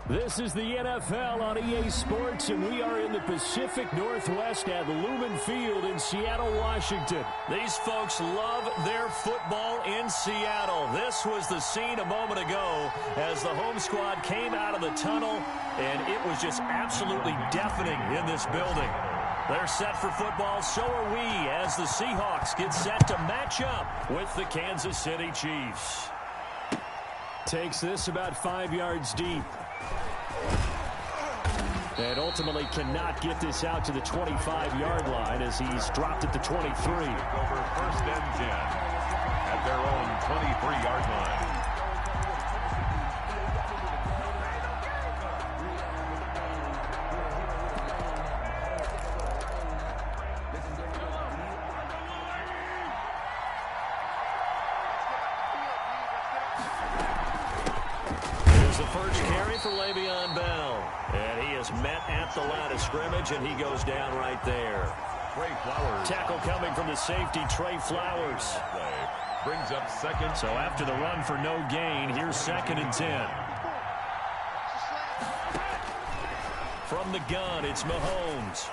This is the NFL on EA Sports, and we are in the Pacific Northwest at Lumen Field in Seattle, Washington. These folks love their football in Seattle. This was the scene a moment ago as the home squad came out of the tunnel, and it was just absolutely deafening in this building. They're set for football, so are we, as the Seahawks get set to match up with the Kansas City Chiefs. Takes this about 5 yards deep. And ultimately cannot get this out to the 25-yard line as he's dropped at the 23. Over 1st and 10 at their own 23-yard line. Here's the first carry for Le'Veon Bell. And he is met at the line of scrimmage, and he goes down right there. Trey Flowers. Tackle coming from the safety, Trey Flowers. Brings up second. So after the run for no gain, here's 2nd and 10. From the gun, it's Mahomes.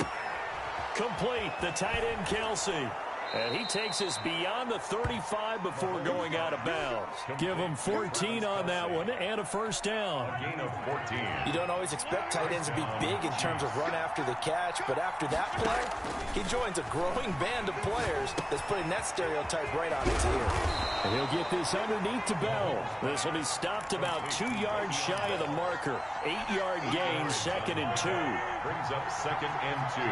Complete, the tight end, Kelsey. And he takes us beyond the 35 before going out of bounds. Give him 14 on that one and a first down. A gain of 14. You don't always expect tight ends to be big in terms of run after the catch, but after that play, he joins a growing band of players that's putting that stereotype right on its ear. And he'll get this underneath to Bell. This will be stopped about 2 yards shy of the marker. 8-yard gain, 2nd and 2. Brings up 2nd and 2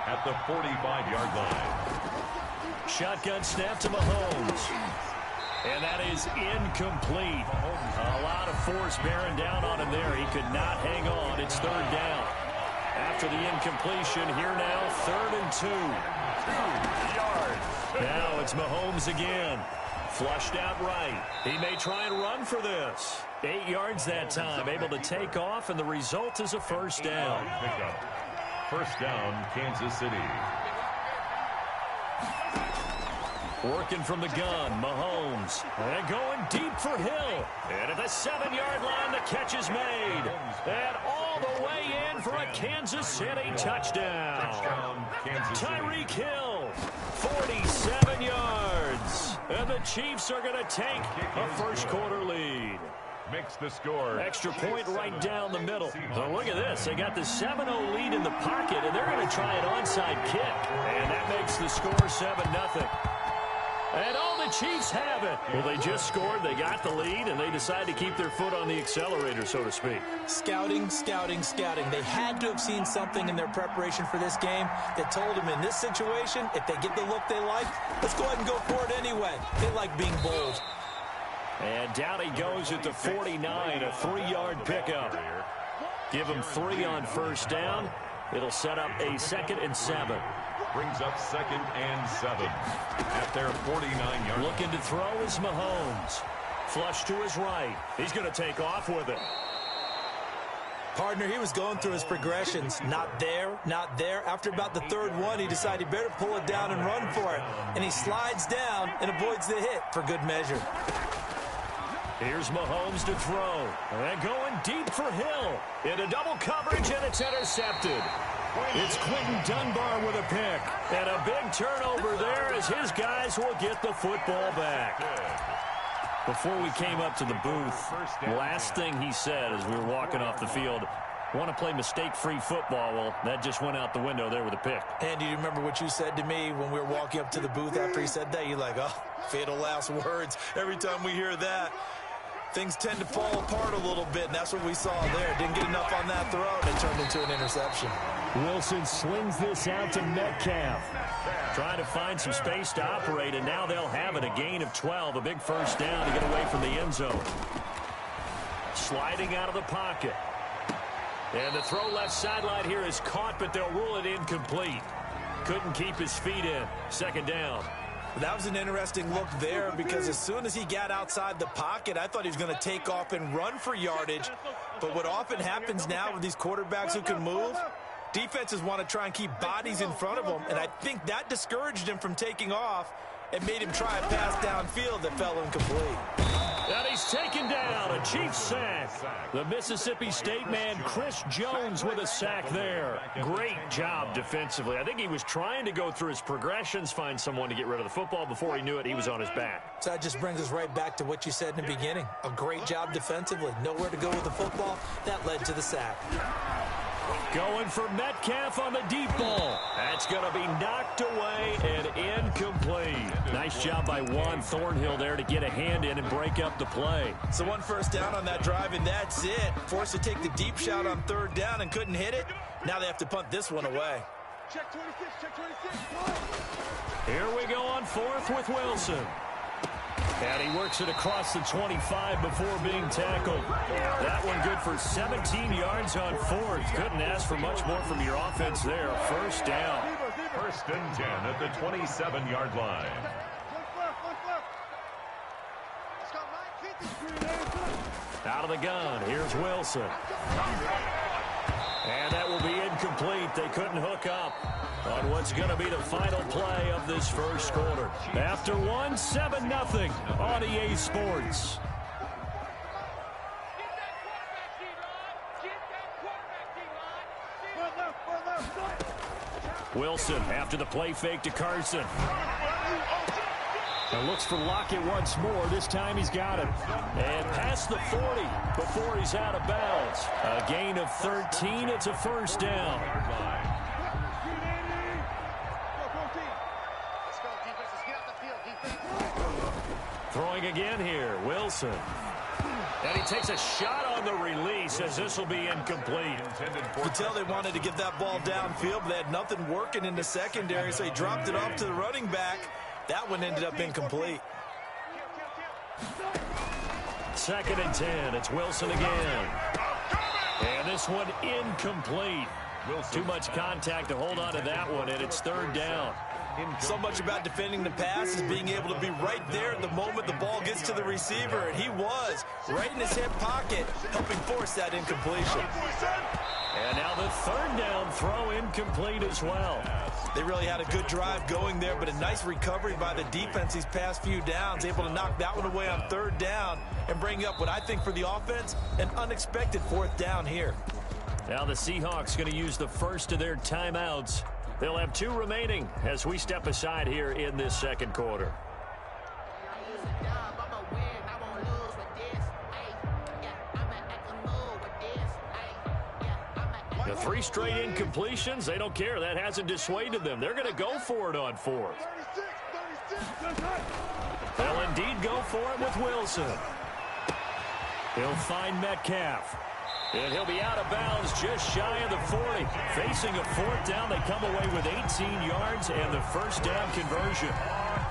at the 45-yard line. Shotgun snap to Mahomes. And that is incomplete. A lot of force bearing down on him there. He could not hang on. It's 3rd down. After the incompletion, here now, 3rd and 2. 2 yards. Now it's Mahomes again. Flushed out right. He may try and run for this. 8 yards that time. Able to take off, and the result is a first down. First down, Kansas City. Working from the gun, Mahomes. And going deep for Hill. And at the 7-yard line, the catch is made. And all the way in for a Kansas City touchdown. Tyreek Hill, 47 yards. And the Chiefs are going to take a first-quarter lead. Makes the score. Extra point right down the middle. So look at this. They got the 7-0 lead in the pocket, and they're going to try an onside kick. And that makes the score 7-0. And all the Chiefs have it. Well, they just scored, they got the lead, and they decide to keep their foot on the accelerator, so to speak. Scouting, scouting, scouting. They had to have seen something in their preparation for this game that told them in this situation, if they get the look they like, let's go ahead and go for it anyway. They like being bold. And down he goes at the 49, a 3-yard pickup. Give him 3 on first down. It'll set up a 2nd and 7. Brings up 2nd and 7 at their 49-yard. Looking to throw is Mahomes. Flush to his right. He's going to take off with it. Partner, he was going through his progressions. Not there, not there. After about the 3rd one, he decided he better pull it down and run for it. And he slides down and avoids the hit for good measure. Here's Mahomes to throw. And going deep for Hill. Into double coverage, and it's intercepted. It's Quentin Dunbar with a pick. And a big turnover there as his guys will get the football back. Before we came up to the booth, last thing he said as we were walking off the field, want to play mistake-free football. Well, that just went out the window there with a pick. And do you remember what you said to me when we were walking up to the booth after he said that? You're like, oh, fatal last words. Every time we hear that, things tend to fall apart a little bit, and that's what we saw there. Didn't get enough on that throw, and it turned into an interception. Wilson slings this out to Metcalf. Trying to find some space to operate, and now they'll have it. A gain of 12, a big first down to get away from the end zone. Sliding out of the pocket. And the throw left sideline here is caught, but they'll rule it incomplete. Couldn't keep his feet in. Second down. That was an interesting look there because as soon as he got outside the pocket, I thought he was going to take off and run for yardage. But what often happens now with these quarterbacks who can move, defenses want to try and keep bodies in front of them, and I think that discouraged him from taking off and made him try a pass downfield that fell incomplete. And he's taken down, a Chiefs sack. The Mississippi State man, Chris Jones, with a sack there. Great job defensively. I think he was trying to go through his progressions, find someone to get rid of the football. Before he knew it, he was on his back. So that just brings us right back to what you said in the beginning. A great job defensively. Nowhere to go with the football. That led to the sack. Going for Metcalf on the deep ball. That's going to be knocked away and incomplete. Nice job by Juan Thornhill there to get a hand in and break up the play. So one first down on that drive, and that's it. Forced to take the deep shot on third down and couldn't hit it. Now they have to punt this one away. Check 26, check 26. Here we go on fourth with Wilson. And he works it across the 25 before being tackled. That one good for 17 yards on fourth. Couldn't ask for much more from your offense there. First down. First and 10 at the 27-yard line. Out of the gun, here's Wilson. And that will be incomplete. They couldn't hook up on what's going to be the final play of this first quarter. After one, 7-0 on EA Sports. Wilson after the play fake to Carson. And looks for Lockett once more. This time he's got it. And past the 40 before he's out of bounds. A gain of 13. It's a first down. Throwing again here, Wilson. And he takes a shot on the release as this will be incomplete. You can tell they wanted to get that ball downfield, but they had nothing working in the secondary, so he dropped it off to the running back. That one ended up incomplete. Second and 10. It's Wilson again. And this one incomplete. Too much contact to hold on to that one, and it's third down. So much about defending the pass is being able to be right there at the moment the ball gets to the receiver, and he was right in his hip pocket, helping force that incompletion. And now the third down throw incomplete as well. They really had a good drive going there, but a nice recovery by the defense these past few downs, able to knock that one away on third down and bring up what I think for the offense, an unexpected fourth down here. Now the Seahawks going to use the first of their timeouts. They'll have two remaining as we step aside here in this second quarter. The three straight incompletions, they don't care. That hasn't dissuaded them. They're going to go for it on fourth. They'll indeed go for it with Wilson. He'll find Metcalf. And he'll be out of bounds just shy of the 40. Facing a fourth down, they come away with 18 yards and the first down conversion.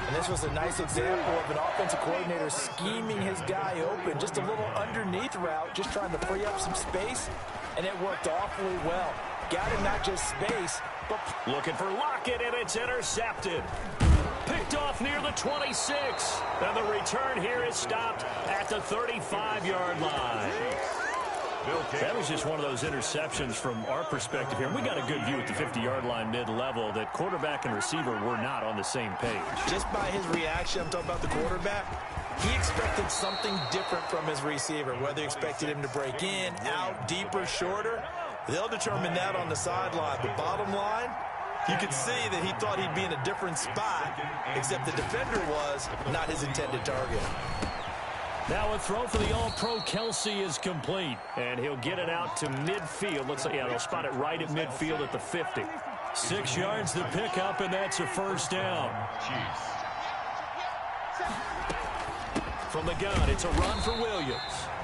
And this was a nice example of an offensive coordinator scheming his guy open. Just a little underneath route, just trying to free up some space, and it worked awfully well. Got him not just space, but... Looking for Lockett, and it's intercepted. Picked off near the 26. And the return here is stopped at the 35-yard line. That was just one of those interceptions from our perspective here. We got a good view at the 50-yard line mid-level that quarterback and receiver were not on the same page. Just by his reaction, I'm talking about the quarterback, he expected something different from his receiver, whether he expected him to break in, out, deeper, shorter. They'll determine that on the sideline. The bottom line, you could see that he thought he'd be in a different spot, except the defender was not his intended target. Now a throw for the All-Pro Kelsey is complete, and he'll get it out to midfield. Looks like, yeah, they'll spot it right at midfield at the 50. 6 yards to pick up, and that's a first down. From the gun, it's a run for Williams.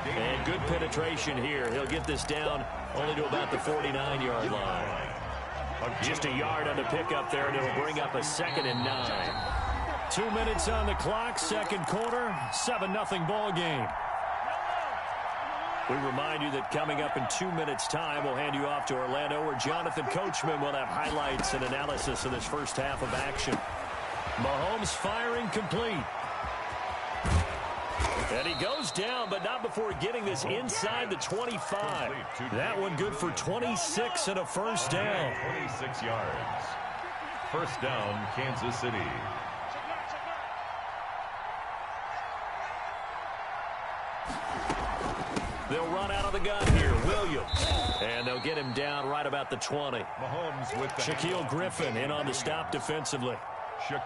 And good penetration here. He'll get this down only to about the 49-yard line. Just a yard on the pickup there, and it'll bring up a 2nd and 9. 2 minutes on the clock, second quarter, 7-0 ball game. We remind you that coming up in 2 minutes' time, we'll hand you off to Orlando, where Jonathan Coachman will have highlights and analysis of this first half of action. Mahomes firing complete. And he goes down, but not before getting this inside the 25. That one good for 26 and a first down. 26 yards. First down, Kansas City. They'll run out of the gun here. Williams. And they'll get him down right about the 20. Mahomes with the Shaquille Griffin in on the stop defensively.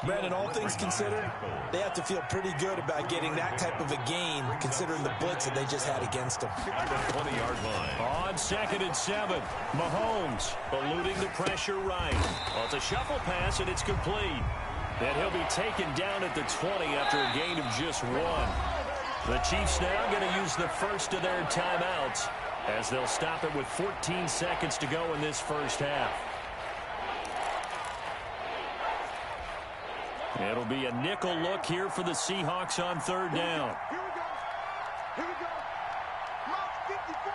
Brandon, all things considered, they have to feel pretty good about getting that type of a gain, considering the blitz that they just had against them. At the 20-yard line. On 2nd and 7, Mahomes eluding the pressure right. Well, it's a shuffle pass, and it's complete. And he'll be taken down at the 20 after a gain of just 1. The Chiefs now going to use the first of their timeouts as they'll stop it with 14 seconds to go in this first half. It'll be a nickel look here for the Seahawks on 3rd down. Here we go. Here we go. Mark 54.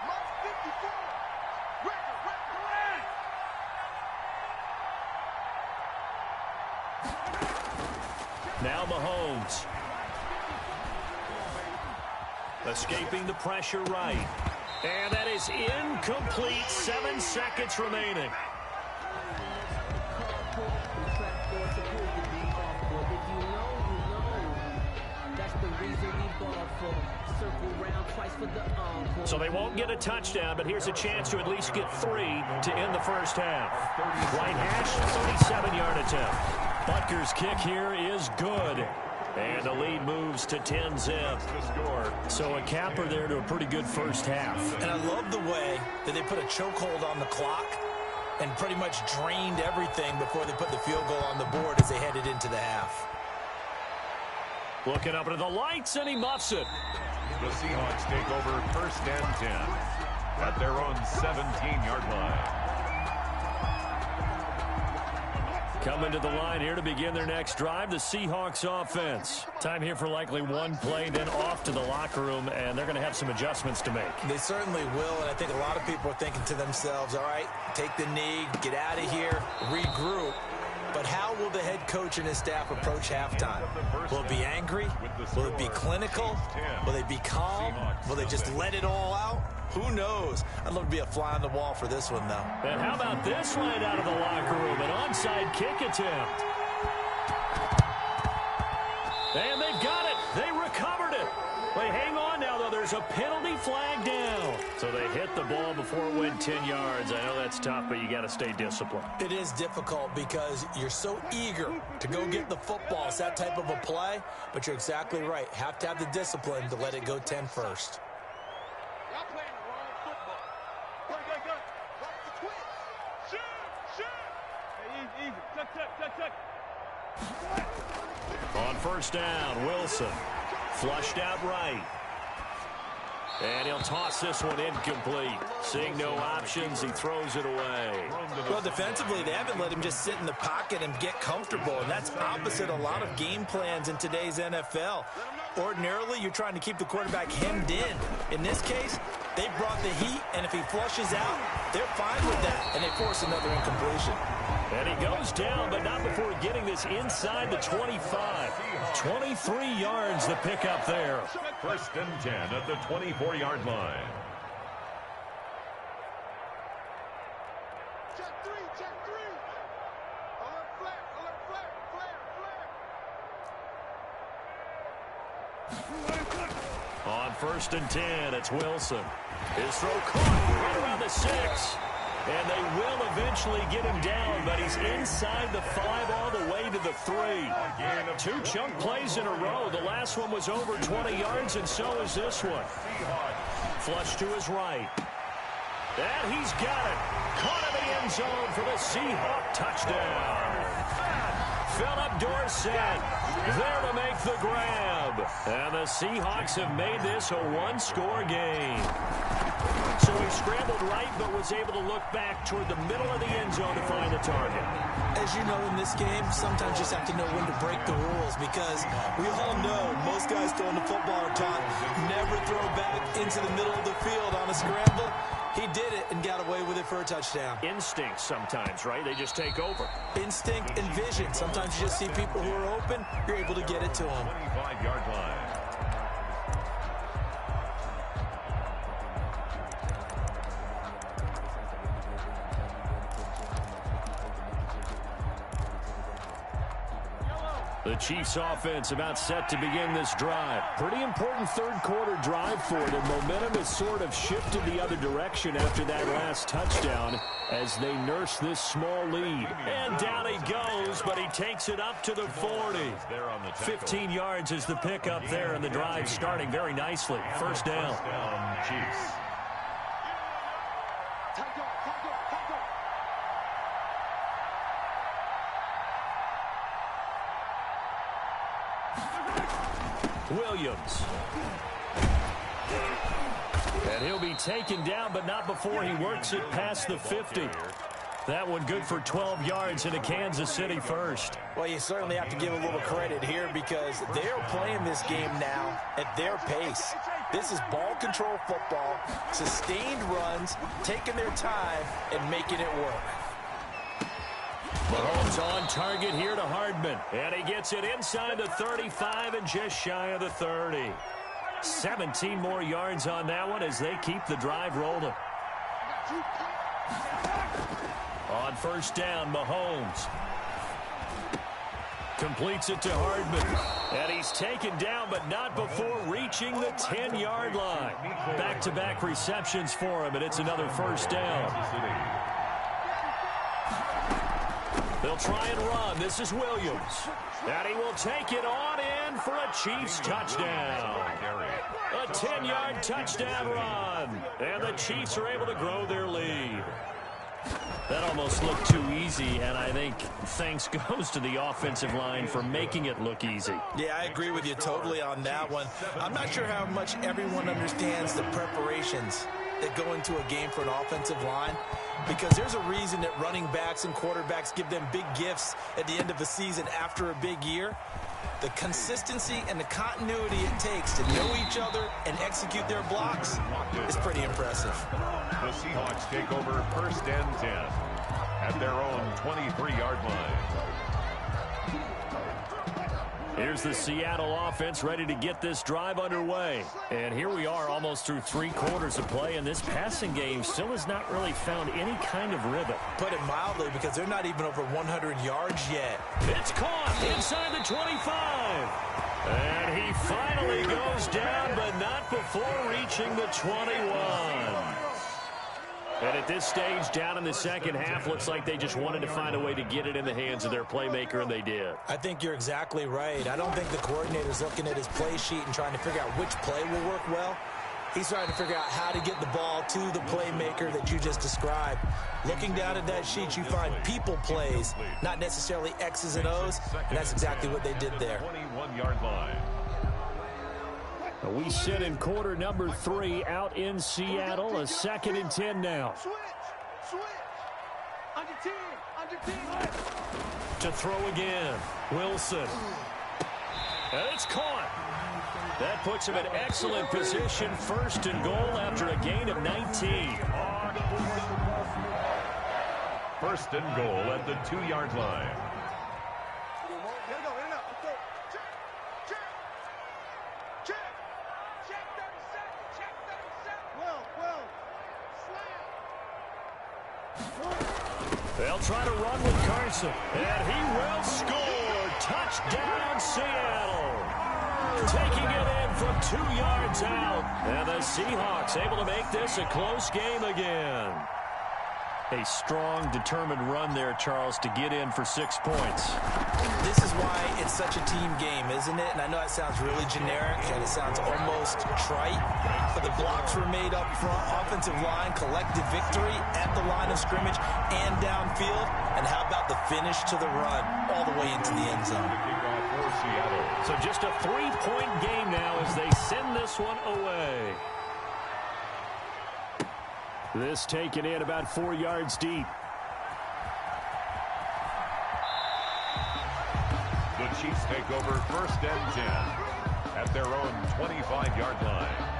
Mark 54. Record. Now Mahomes. Escaping the pressure right. And that is incomplete. 7 seconds remaining. So they won't get a touchdown, but here's a chance to at least get 3 to end the first half. Right hash, 37-yard attempt. Butker's kick here is good. And the lead moves to 10-zip. So a capper there to a pretty good first half. And I love the way that they put a chokehold on the clock and pretty much drained everything before they put the field goal on the board as they headed into the half. Looking up into the lights, and he muffs it. The Seahawks take over 1st and 10 at their own 17-yard line. Coming to the line here to begin their next drive, the Seahawks offense. Time here for likely one play, then off to the locker room, and they're going to have some adjustments to make. They certainly will, and I think a lot of people are thinking to themselves, all right, take the knee, get out of here, regroup. But how will the head coach and his staff approach halftime? Will it be angry? Will it be clinical? Will they be calm? Will they just let it all out? Who knows? I'd love to be a fly on the wall for this one, though. And how about this right out of the locker room? An onside kick attempt. And they've got it. They recovered it. Wait, hang on now, though. There's a penalty flag down. So they hit the ball before it went 10 yards. I know that's tough, but you got to stay disciplined. It is difficult because you're so eager to go get the football. It's that type of a play, but you're exactly right. Have to have the discipline to let it go 10 first. Y'all playing the wrong football. Go. Watch the twitch. Shoot. Hey, easy. Tuck. On 1st down, Wilson. Flushed out right. And he'll toss this one incomplete. Seeing no options, he throws it away. Well, defensively, they haven't let him just sit in the pocket and get comfortable, and that's opposite a lot of game plans in today's NFL. Ordinarily, you're trying to keep the quarterback hemmed in. In this case, they brought the heat, and if he flushes out, they're fine with that, and they force another incompletion. And he goes down, but not before getting this inside the 25. 23 yards the pickup there. 1st and 10 at the 24-yard line. Check three. Alert flare. On 1st and 10, it's Wilson. His throw caught right around the 6. And they will eventually get him down, but he's inside the 5 all the way to the 3. 2 chunk plays in a row. The last one was over 20 yards, and so is this one. Flush to his right. And he's got it. Caught in the end zone for the Seahawk touchdown. Philip Dorsett there to make the grab. And the Seahawks have made this a one-score game. So he scrambled right, but was able to look back toward the middle of the end zone to find the target. As you know, in this game, sometimes you just have to know when to break the rules, because we all know most guys throwing the football are taught never throw back into the middle of the field on a scramble. He did it and got away with it for a touchdown. Instinct sometimes, right? They just take over. Instinct and vision. Sometimes you just see people who are open, you're able to get it to them. 25-yard line. The Chiefs offense about set to begin this drive. Pretty important third quarter drive for them. Momentum has sort of shifted the other direction after that last touchdown as they nurse this small lead. And down he goes, but he takes it up to the 40. 15 yards is the pickup there, and the drive starting very nicely. First down. Chiefs. Williams. And he'll be taken down, but not before he works it past the 50. That one good for 12 yards into Kansas City first. Well, you certainly have to give a little credit here because they're playing this game now at their pace. This is ball control football, sustained runs, taking their time, and making it work. Mahomes on target here to Hardman. And he gets it inside the 35 and just shy of the 30. 17 more yards on that one as they keep the drive rolling. On first down, Mahomes completes it to Hardman. And he's taken down, but not before reaching the 10-yard line. Back-to-back receptions for him, and it's another first down. They'll try and run. This is Williams. And he will take it on in for a Chiefs touchdown. A 10-yard touchdown run. And the Chiefs are able to grow their lead. That almost looked too easy, and I think thanks goes to the offensive line for making it look easy. Yeah, I agree with you totally on that one. I'm not sure how much everyone understands the preparations that go into a game for an offensive line, because there's a reason that running backs and quarterbacks give them big gifts at the end of a season after a big year. The consistency and the continuity it takes to know each other and execute their blocks is pretty impressive. The Seahawks take over first and 10 at their own 23-yard line. Here's the Seattle offense ready to get this drive underway. And here we are almost through 3 quarters of play, and this passing game still has not really found any kind of rhythm. Put it mildly, because they're not even over 100 yards yet. It's caught inside the 25. And he finally goes down, but not before reaching the 21. And at this stage, down in the second half, looks like they just wanted to find a way to get it in the hands of their playmaker, and they did. I think you're exactly right. I don't think the coordinator's looking at his play sheet and trying to figure out which play will work well. He's trying to figure out how to get the ball to the playmaker that you just described. Looking down at that sheet, you find people plays, not necessarily X's and O's, and that's exactly what they did there. 21-yard line. We sit in quarter number 3 out in Seattle. A 2nd and 10 now. Switch. Under 10. To throw again. Wilson. And it's caught. That puts him in excellent position. 1st and goal after a gain of 19. 1st and goal at the 2-yard line. They'll try to run with Carson. And he will score. Touchdown, Seattle. Taking it in from 2 yards out. And the Seahawks able to make this a close game again. A strong, determined run there, Charles, to get in for 6 points. This is why it's such a team game, isn't it? And I know it sounds really generic and it sounds almost trite, but the blocks were made up front, offensive line, collective victory at the line of scrimmage and downfield. And how about the finish to the run all the way into the end zone? So just a 3-point game now as they send this one away. This taken in about 4 yards deep. The Chiefs take over 1st and 10 at their own 25-yard line.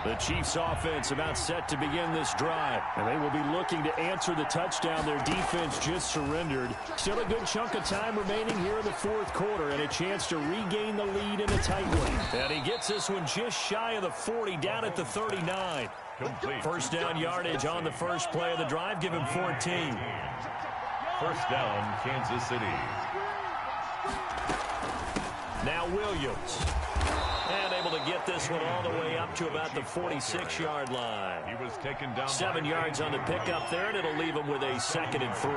The Chiefs offense about set to begin this drive, and they will be looking to answer the touchdown their defense just surrendered. Still a good chunk of time remaining here in the 4th quarter and a chance to regain the lead in a tight one. And he gets this one just shy of the 40, down at the 39. Complete. First down yardage on the first play of the drive. Give him 14. First down, Kansas City. Now Williams. And able to get this one all the way up to about the 46-yard line. He was taken down 7 yards on the pickup there, and it'll leave him with a 2nd and 3.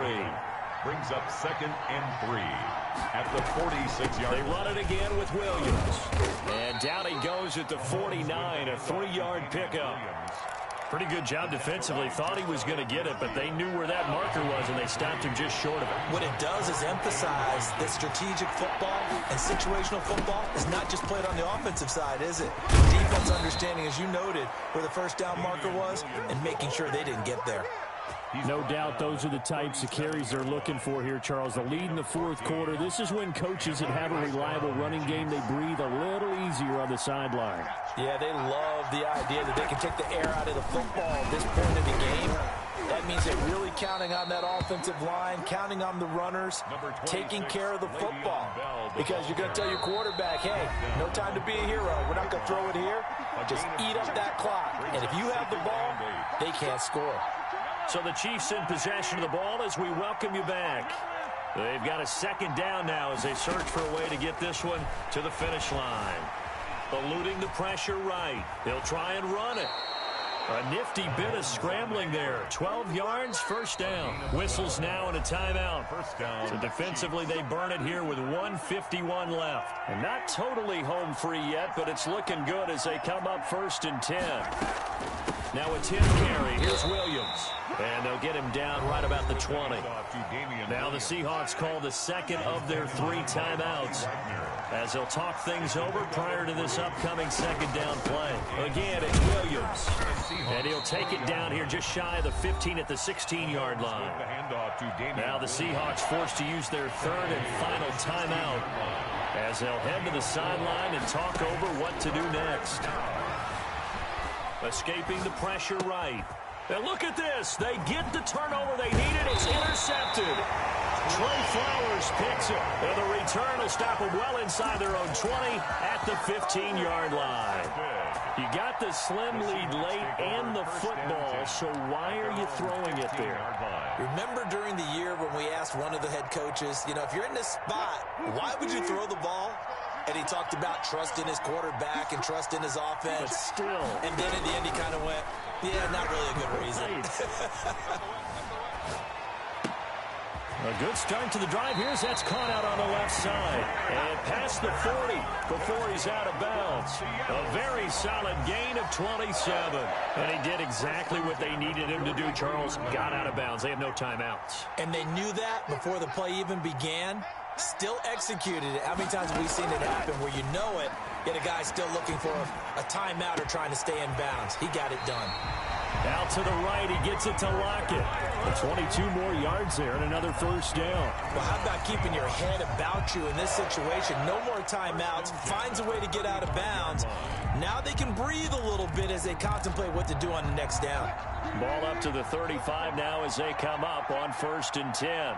Brings up 2nd and 3 at the 46-yard line. They run it again with Williams. And down he goes at the 49, a 3-yard pickup. Pretty good job defensively. Thought he was going to get it, but they knew where that marker was, and they stopped him just short of it. What it does is emphasize that strategic football and situational football is not just played on the offensive side, is it? Defense understanding, as you noted, where the first down marker was and making sure they didn't get there. No doubt those are the types of carries they're looking for here, Charles. The lead in the 4th quarter. This is when coaches that have a reliable running game, they breathe a little easier on the sideline. Yeah, they love the idea that they can take the air out of the football at this point in the game. That means they're really counting on that offensive line, counting on the runners, taking care of the football. Because you're going to tell your quarterback, hey, no time to be a hero. We're not going to throw it here. Just eat up that clock. And if you have the ball, they can't score. So the Chiefs in possession of the ball as we welcome you back. They've got a 2nd down now as they search for a way to get this one to the finish line. Eluding the pressure right. They'll try and run it. A nifty bit of scrambling there. 12 yards, first down. Whistles now and a timeout. First down. So defensively, they burn it here with 1:51 left. And not totally home free yet, but it's looking good as they come up 1st and 10. Now a 10 carry. Here's Williams. And they'll get him down right about the 20. Now the Seahawks call the 2nd of their 3 timeouts as they'll talk things over prior to this upcoming 2nd down play. Again, it's Williams. And he'll take it down here just shy of the 15 at the 16-yard line. Now the Seahawks forced to use their 3rd and final timeout as they'll head to the sideline and talk over what to do next. Escaping the pressure right. And look at this. They get the turnover they needed. It's intercepted. Trey Flowers picks it. And the return will stop them well inside their own 20 at the 15-yard line. You got the slim lead late and the football, so why are you throwing it there? Remember during the year when we asked one of the head coaches, you know, if you're in this spot, why would you throw the ball? And he talked about trust in his quarterback and trust in his offense. But still. And then in the end, he kind of went, yeah, not really a good reason. A good start to the drive here as that's caught out on the left side. And past the 40 before he's out of bounds. A very solid gain of 27. And he did exactly what they needed him to do, Charles. Got out of bounds. They have no timeouts. And they knew that before the play even began. Still executed it. How many times have we seen it happen where you know it, yet a guy's still looking for a timeout or trying to stay in bounds? He got it done. Out to the right, he gets it to Lockett. 22 more yards there and another first down. Well, how about keeping your head about you in this situation? No more timeouts. Finds a way to get out of bounds. Now they can breathe a little bit as they contemplate what to do on the next down. Ball up to the 35 now as they come up on 1st and 10.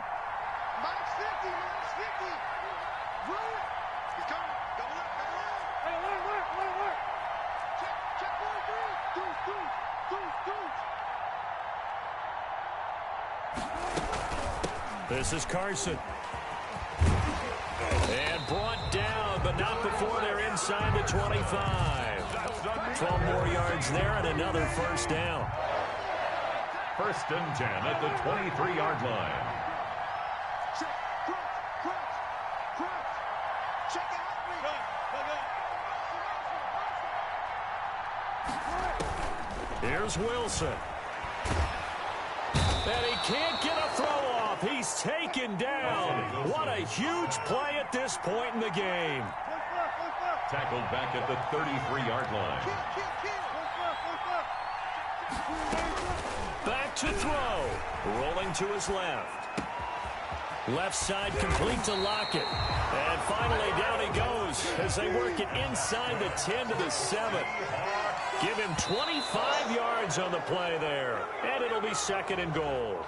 This is Carson. And brought down, but not before they're inside the 25. 12 more yards there and another first down. 1st and 10 at the 23-yard line. Check. Here's Wilson. And he can't get a throw off. He's taken down. What a huge play at this point in the game. Tackled back at the 33-yard line. Back to throw. Rolling to his left. Left side complete to Lockett. And finally down he goes as they work it inside the 10 to the 7. Give him 25 yards on the play there. And it'll be 2nd and goal.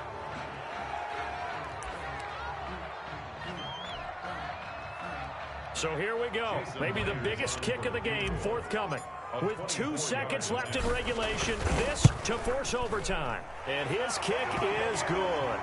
So here we go. Maybe the biggest kick of the game forthcoming. With 2 seconds left in regulation, this to force overtime. And his kick is good.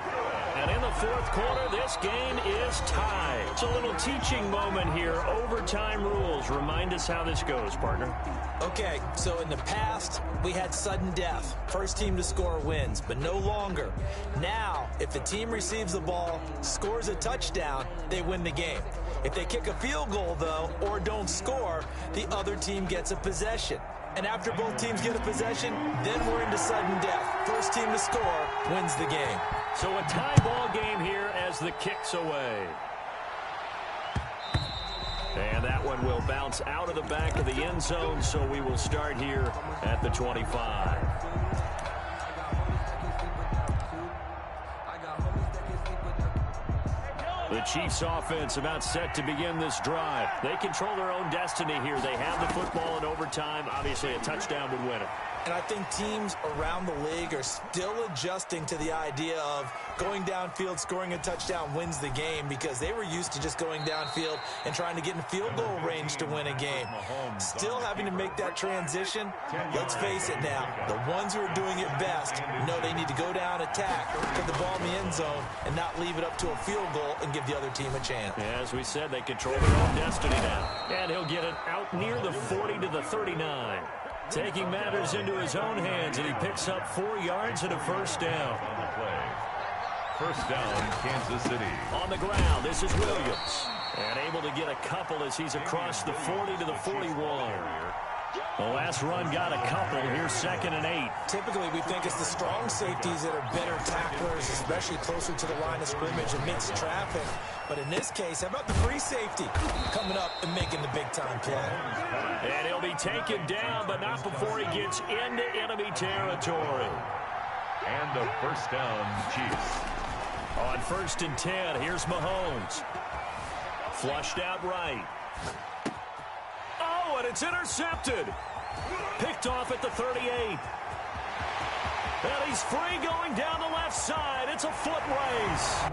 And in the 4th quarter, this game is tied. It's a little teaching moment here. Overtime rules. Remind us how this goes, partner. Okay, so in the past, we had sudden death. First team to score wins, but no longer. Now, if the team receives the ball, scores a touchdown, they win the game. If they kick a field goal, though, or don't score, the other team gets a possession. And after both teams get a possession, then we're into sudden death. First team to score wins the game. So a tie ball game here as the kick's away. And that one will bounce out of the back of the end zone, so we will start here at the 25. The Chiefs offense about set to begin this drive. They control their own destiny here. They have the football in overtime. Obviously, a touchdown would win it. And I think teams around the league are still adjusting to the idea of going downfield, scoring a touchdown wins the game, because they were used to just going downfield and trying to get in field goal range to win a game. Still having to make that transition. Let's face it now, the ones who are doing it best know they need to go down, attack, put the ball in the end zone, and not leave it up to a field goal and give the other team a chance. As we said, they control their own destiny now. And he'll get it out near the 40 to the 39. Taking matters into his own hands, and he picks up 4 yards and a first down. On the play. First down, Kansas City. On the ground, this is Williams. And able to get a couple as he's across the 40 to the 41. The last run got a couple. Here's 2nd and 8. Typically, we think it's the strong safeties that are better tacklers, especially closer to the line of scrimmage amidst traffic. But in this case, how about the free safety coming up and making the big-time play? And he'll be taken down, but not before he gets into enemy territory. And a first down, Chiefs. On 1st and 10, here's Mahomes. Flushed out right. Oh, and it's intercepted. Picked off at the 38. And he's free going down the left side. It's a foot race.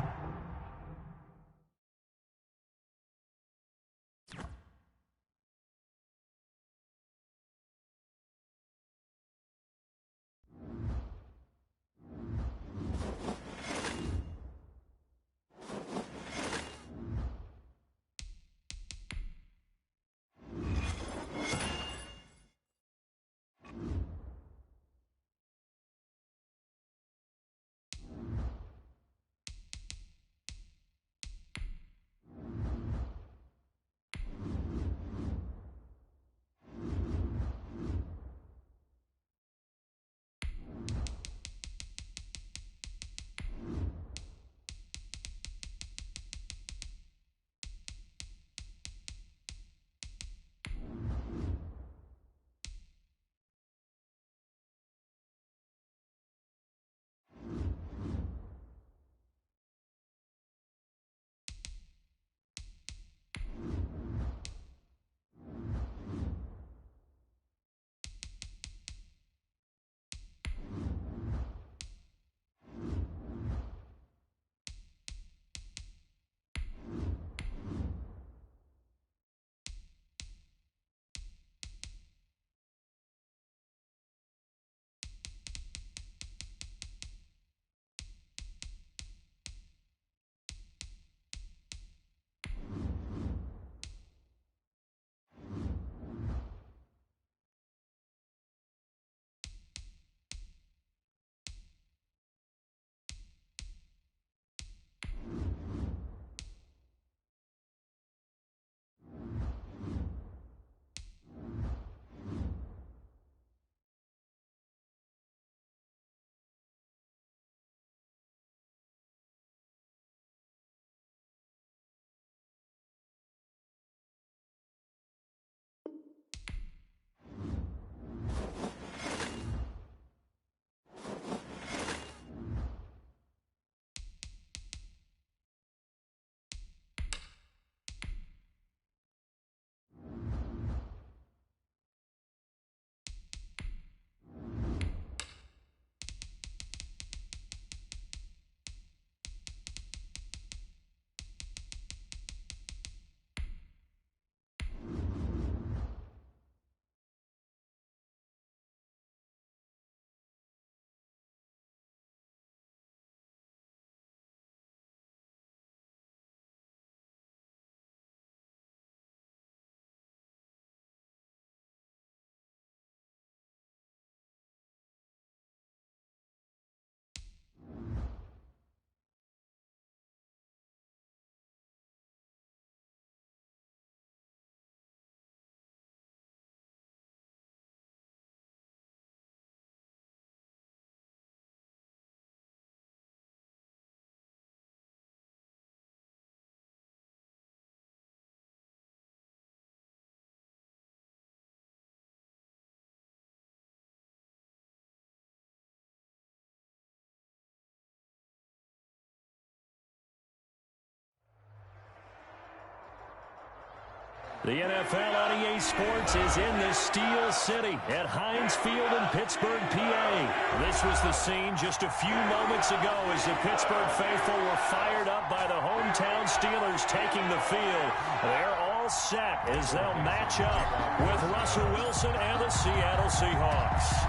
The NFL on EA Sports is in the Steel City at Heinz Field in Pittsburgh, PA. This was the scene just a few moments ago as the Pittsburgh faithful were fired up by the hometown Steelers taking the field. They're all set as they'll match up with Russell Wilson and the Seattle Seahawks.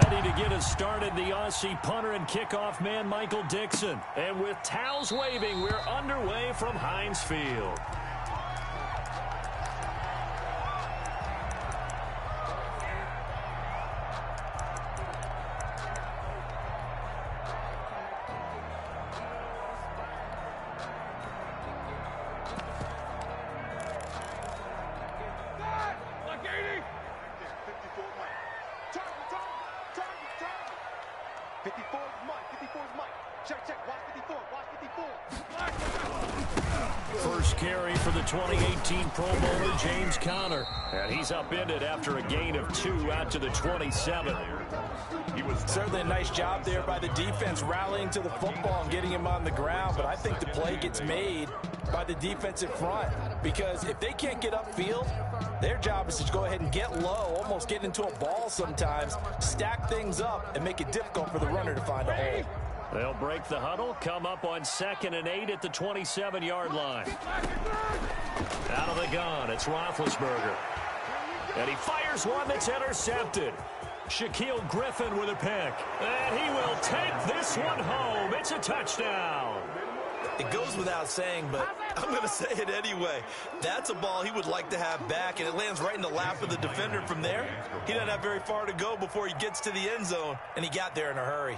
Ready to get us started, the Aussie punter and kickoff man, Michael Dixon. And with towels waving, we're underway from Heinz Field. First carry for the 2018 Pro Bowler, James Conner. And he's upended after a gain of 2 out to the 27. He was certainly a nice job there by the defense rallying to the football and getting him on the ground. But I think the play gets made by the defensive front, because if they can't get upfield, their job is to go ahead and get low, almost get into a ball sometimes, stack things up, and make it difficult for the runner to find a hole. They'll break the huddle, come up on 2nd and 8 at the 27-yard line. Out of the gun, it's Roethlisberger. And he fires one that's intercepted. Shaquille Griffin with a pick. And he will take this one home. It's a touchdown. It goes without saying, but I'm going to say it anyway. That's a ball he would like to have back, and it lands right in the lap of the defender from there. He doesn't have very far to go before he gets to the end zone, and he got there in a hurry.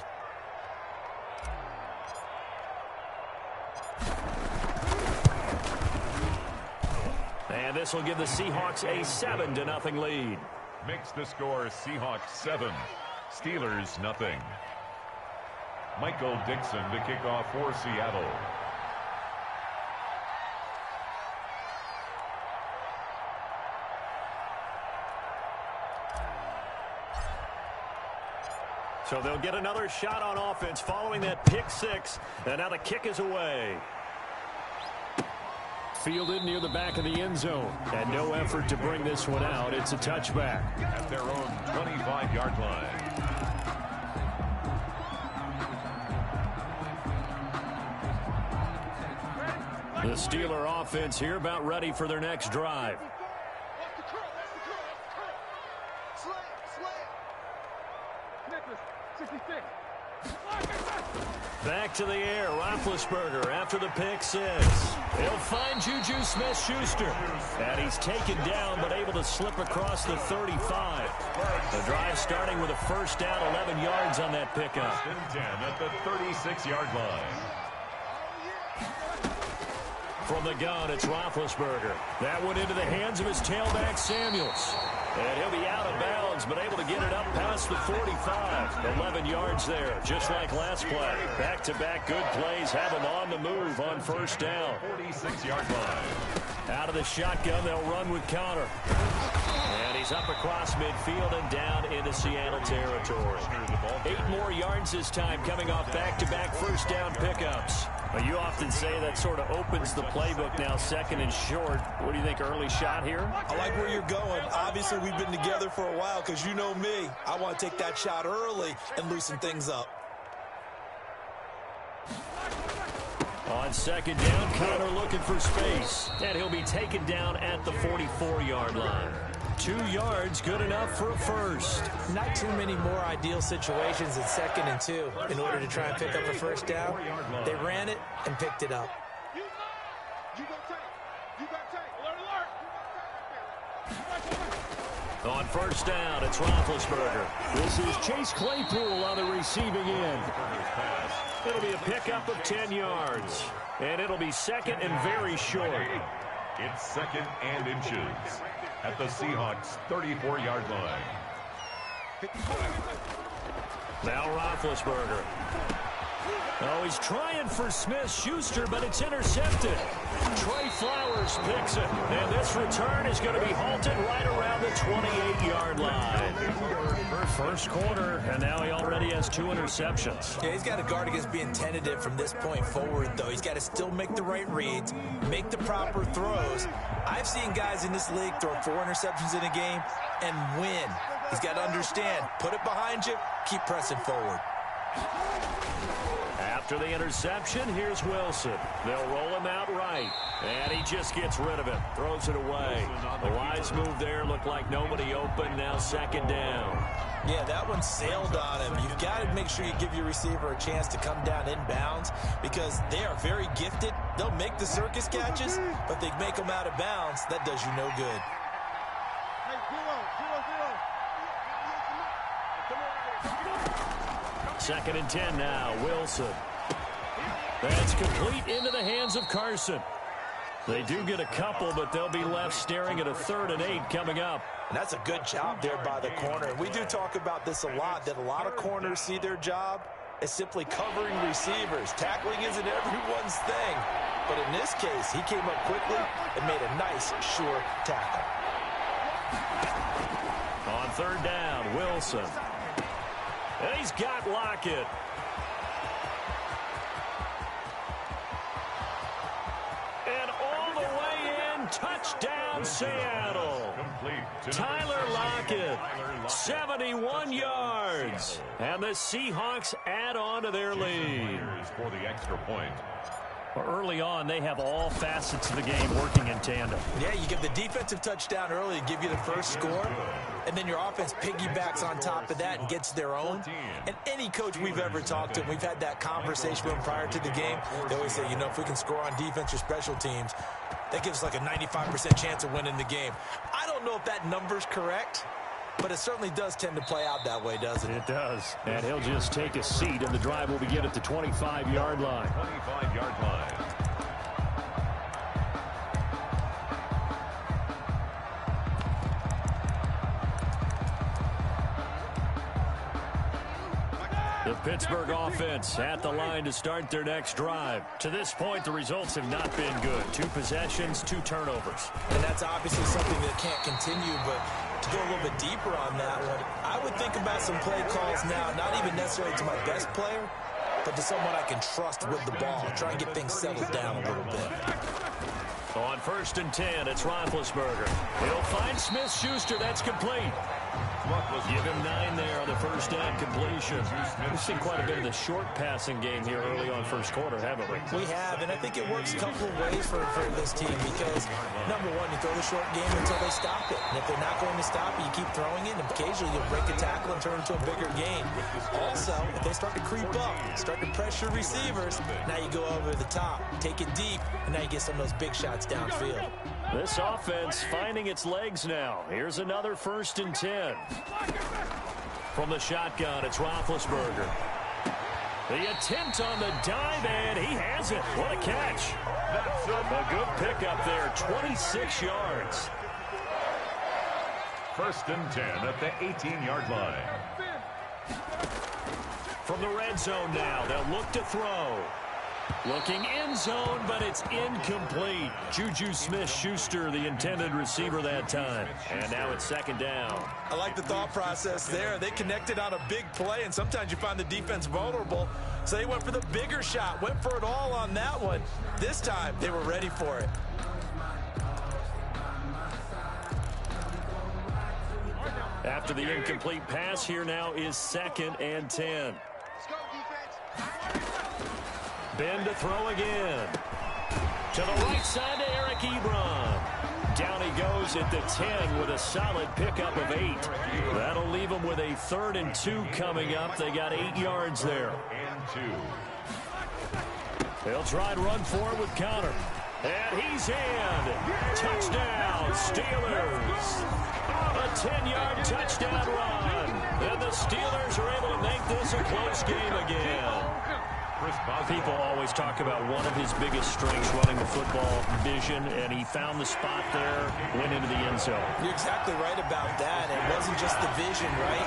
And this will give the Seahawks a 7-0 lead. Makes the score Seahawks 7, Steelers nothing. Michael Dixon to kick off for Seattle. So they'll get another shot on offense following that pick 6. And now the kick is away. Fielded near the back of the end zone. And no effort to bring this one out. It's a touchback. At their own 25-yard line. The Steeler offense here about ready for their next drive. Back to the air, Roethlisberger after the pick 6. He'll find Juju Smith-Schuster. And he's taken down but able to slip across the 35. The drive starting with a first down, 11 yards on that pickup. 10 at the 36-yard line. From the gun, it's Roethlisberger. That went into the hands of his tailback, Samuels. And he'll be out of bounds, but able to get it up past the 45. 11 yards there, just like last play. Back-to-back good plays have him on the move on first down. 46-yard line. Out of the shotgun, they'll run with Conner. And he's up across midfield and down into Seattle territory. 8 more yards this time, coming off back-to-back first down pickups. Well, you often say that sort of opens the playbook now, 2nd and short. What do you think, early shot here? I like where you're going. Obviously, we've been together for a while because you know me. I want to take that shot early and loosen things up. On 2nd down, Conner looking for space. And he'll be taken down at the 44-yard line. 2 yards, good enough for a first. Not too many more ideal situations at 2nd and 2 in order to try and pick up a first down. They ran it and picked it up. On first down, it's Roethlisberger. This is Chase Claypool on the receiving end. It'll be a pickup of 10 yards. And it'll be 2nd and very short. It's 2nd and inches at the Seahawks 34-yard line. Now Roethlisberger. Oh, he's trying for Smith-Schuster, but it's intercepted. Trey Flowers picks it, and this return is going to be halted right around the 28-yard line. First quarter, and now he already has 2 interceptions. Yeah, he's got to guard against being tentative from this point forward, though. He's got to still make the right reads, make the proper throws. I've seen guys in this league throw 4 interceptions in a game and win. He's got to understand, put it behind you, keep pressing forward. After the interception, here's Wilson. They'll roll him out right, and he just gets rid of it, throws it away. The wise move there, looked like nobody open, now second down. Yeah, that one sailed on him. You've got to make sure you give your receiver a chance to come down inbounds because they are very gifted. They'll make the circus catches, but they make them out of bounds. That does you no good. Second and 10 now, Wilson. That's complete into the hands of Carson. They do get a couple, but they'll be left staring at a 3rd and 8 coming up. And that's a good job there by the corner. We do talk about this a lot, that a lot of corners see their job as simply covering receivers. Tackling isn't everyone's thing. But in this case, he came up quickly and made a nice, sure tackle. On 3rd down, Wilson. And he's got Lockett. And all the way in, touchdown Seattle. Tyler Lockett, 71 yards. And the Seahawks add on to their lead. For the extra point. Early on, they have all facets of the game working in tandem. Yeah, you give the defensive touchdown early to give you the first score, and then your offense piggybacks on top of that and gets their own. And any coach we've ever talked to, we've had that conversation with them prior to the game, they always say, you know, if we can score on defense or special teams, that gives us like a 95% chance of winning the game. I don't know if that number's correct, but it certainly does tend to play out that way, doesn't it? It does. And he'll just take a seat, and the drive will begin at the 25-yard line. 25-yard line. The Pittsburgh offense at the line to start their next drive. To this point, the results have not been good. 2 possessions, 2 turnovers. And that's obviously something that can't continue, but to go a little bit deeper on that one, I would think about some play calls now, not even necessarily to my best player, but to someone I can trust with the ball. Try and get things settled down a little bit. On 1st and 10, it's Roethlisberger. He'll find Smith-Schuster. That's complete. Give him 9 there on the first down completion. We've seen quite a bit of the short passing game here early on first quarter, haven't we? We have, and I think it works a couple of ways for this team because, number one, you throw the short game until they stop it. And if they're not going to stop it, you keep throwing it, and occasionally you'll break a tackle and turn it into a bigger gain. Also, if they start to creep up, start to pressure receivers, now you go over the top, take it deep, and now you get some of those big shots downfield. This offense finding its legs now. Here's another 1st and 10. From the shotgun, it's Roethlisberger. The attempt on the dive, and he has it. What a catch. That's a good pickup there, 26 yards. 1st and 10 at the 18-yard line. From the red zone now, they'll look to throw. Looking end zone, but it's incomplete. Juju Smith-Schuster, the intended receiver that time. And now it's 2nd down. I like the thought process there. They connected on a big play, and sometimes you find the defense vulnerable. So they went for the bigger shot, went for it all on that one. This time, they were ready for it. After the incomplete pass, here now is 2nd and 10. Ben to throw again. To the right side to Eric Ebron. Down he goes at the 10 with a solid pickup of 8. That'll leave him with a 3rd and 2 coming up. They got 8 yards there. And 2. They'll try to run for it with Connor. And he's in. Touchdown, Steelers. A 10-yard touchdown run. And the Steelers are able to make this a close game again. People always talk about one of his biggest strengths running the football, vision, and he found the spot there, went into the end zone. You're exactly right about that. It wasn't just the vision, right?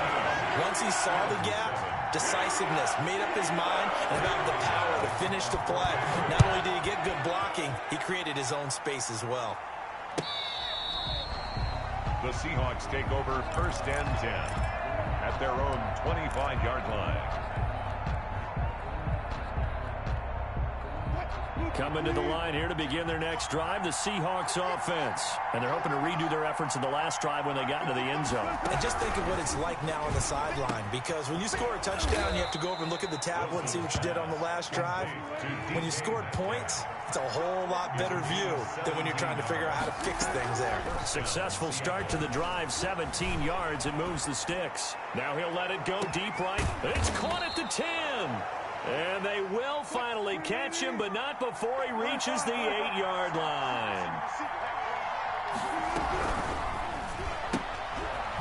Once he saw the gap, decisiveness, made up his mind, and about the power to finish the play. Not only did he get good blocking, he created his own space as well. The Seahawks take over 1st and 10 at their own 25-yard line. Coming to the line here to begin their next drive, the Seahawks offense. And they're hoping to redo their efforts in the last drive when they got into the end zone. And just think of what it's like now on the sideline, because when you score a touchdown, you have to go over and look at the tablet and see what you did on the last drive. When you scored points, it's a whole lot better view than when you're trying to figure out how to fix things there. Successful start to the drive, 17 yards, and moves the sticks. Now he'll let it go deep right. It's caught at the 10. And they will finally catch him, but not before he reaches the 8-yard line.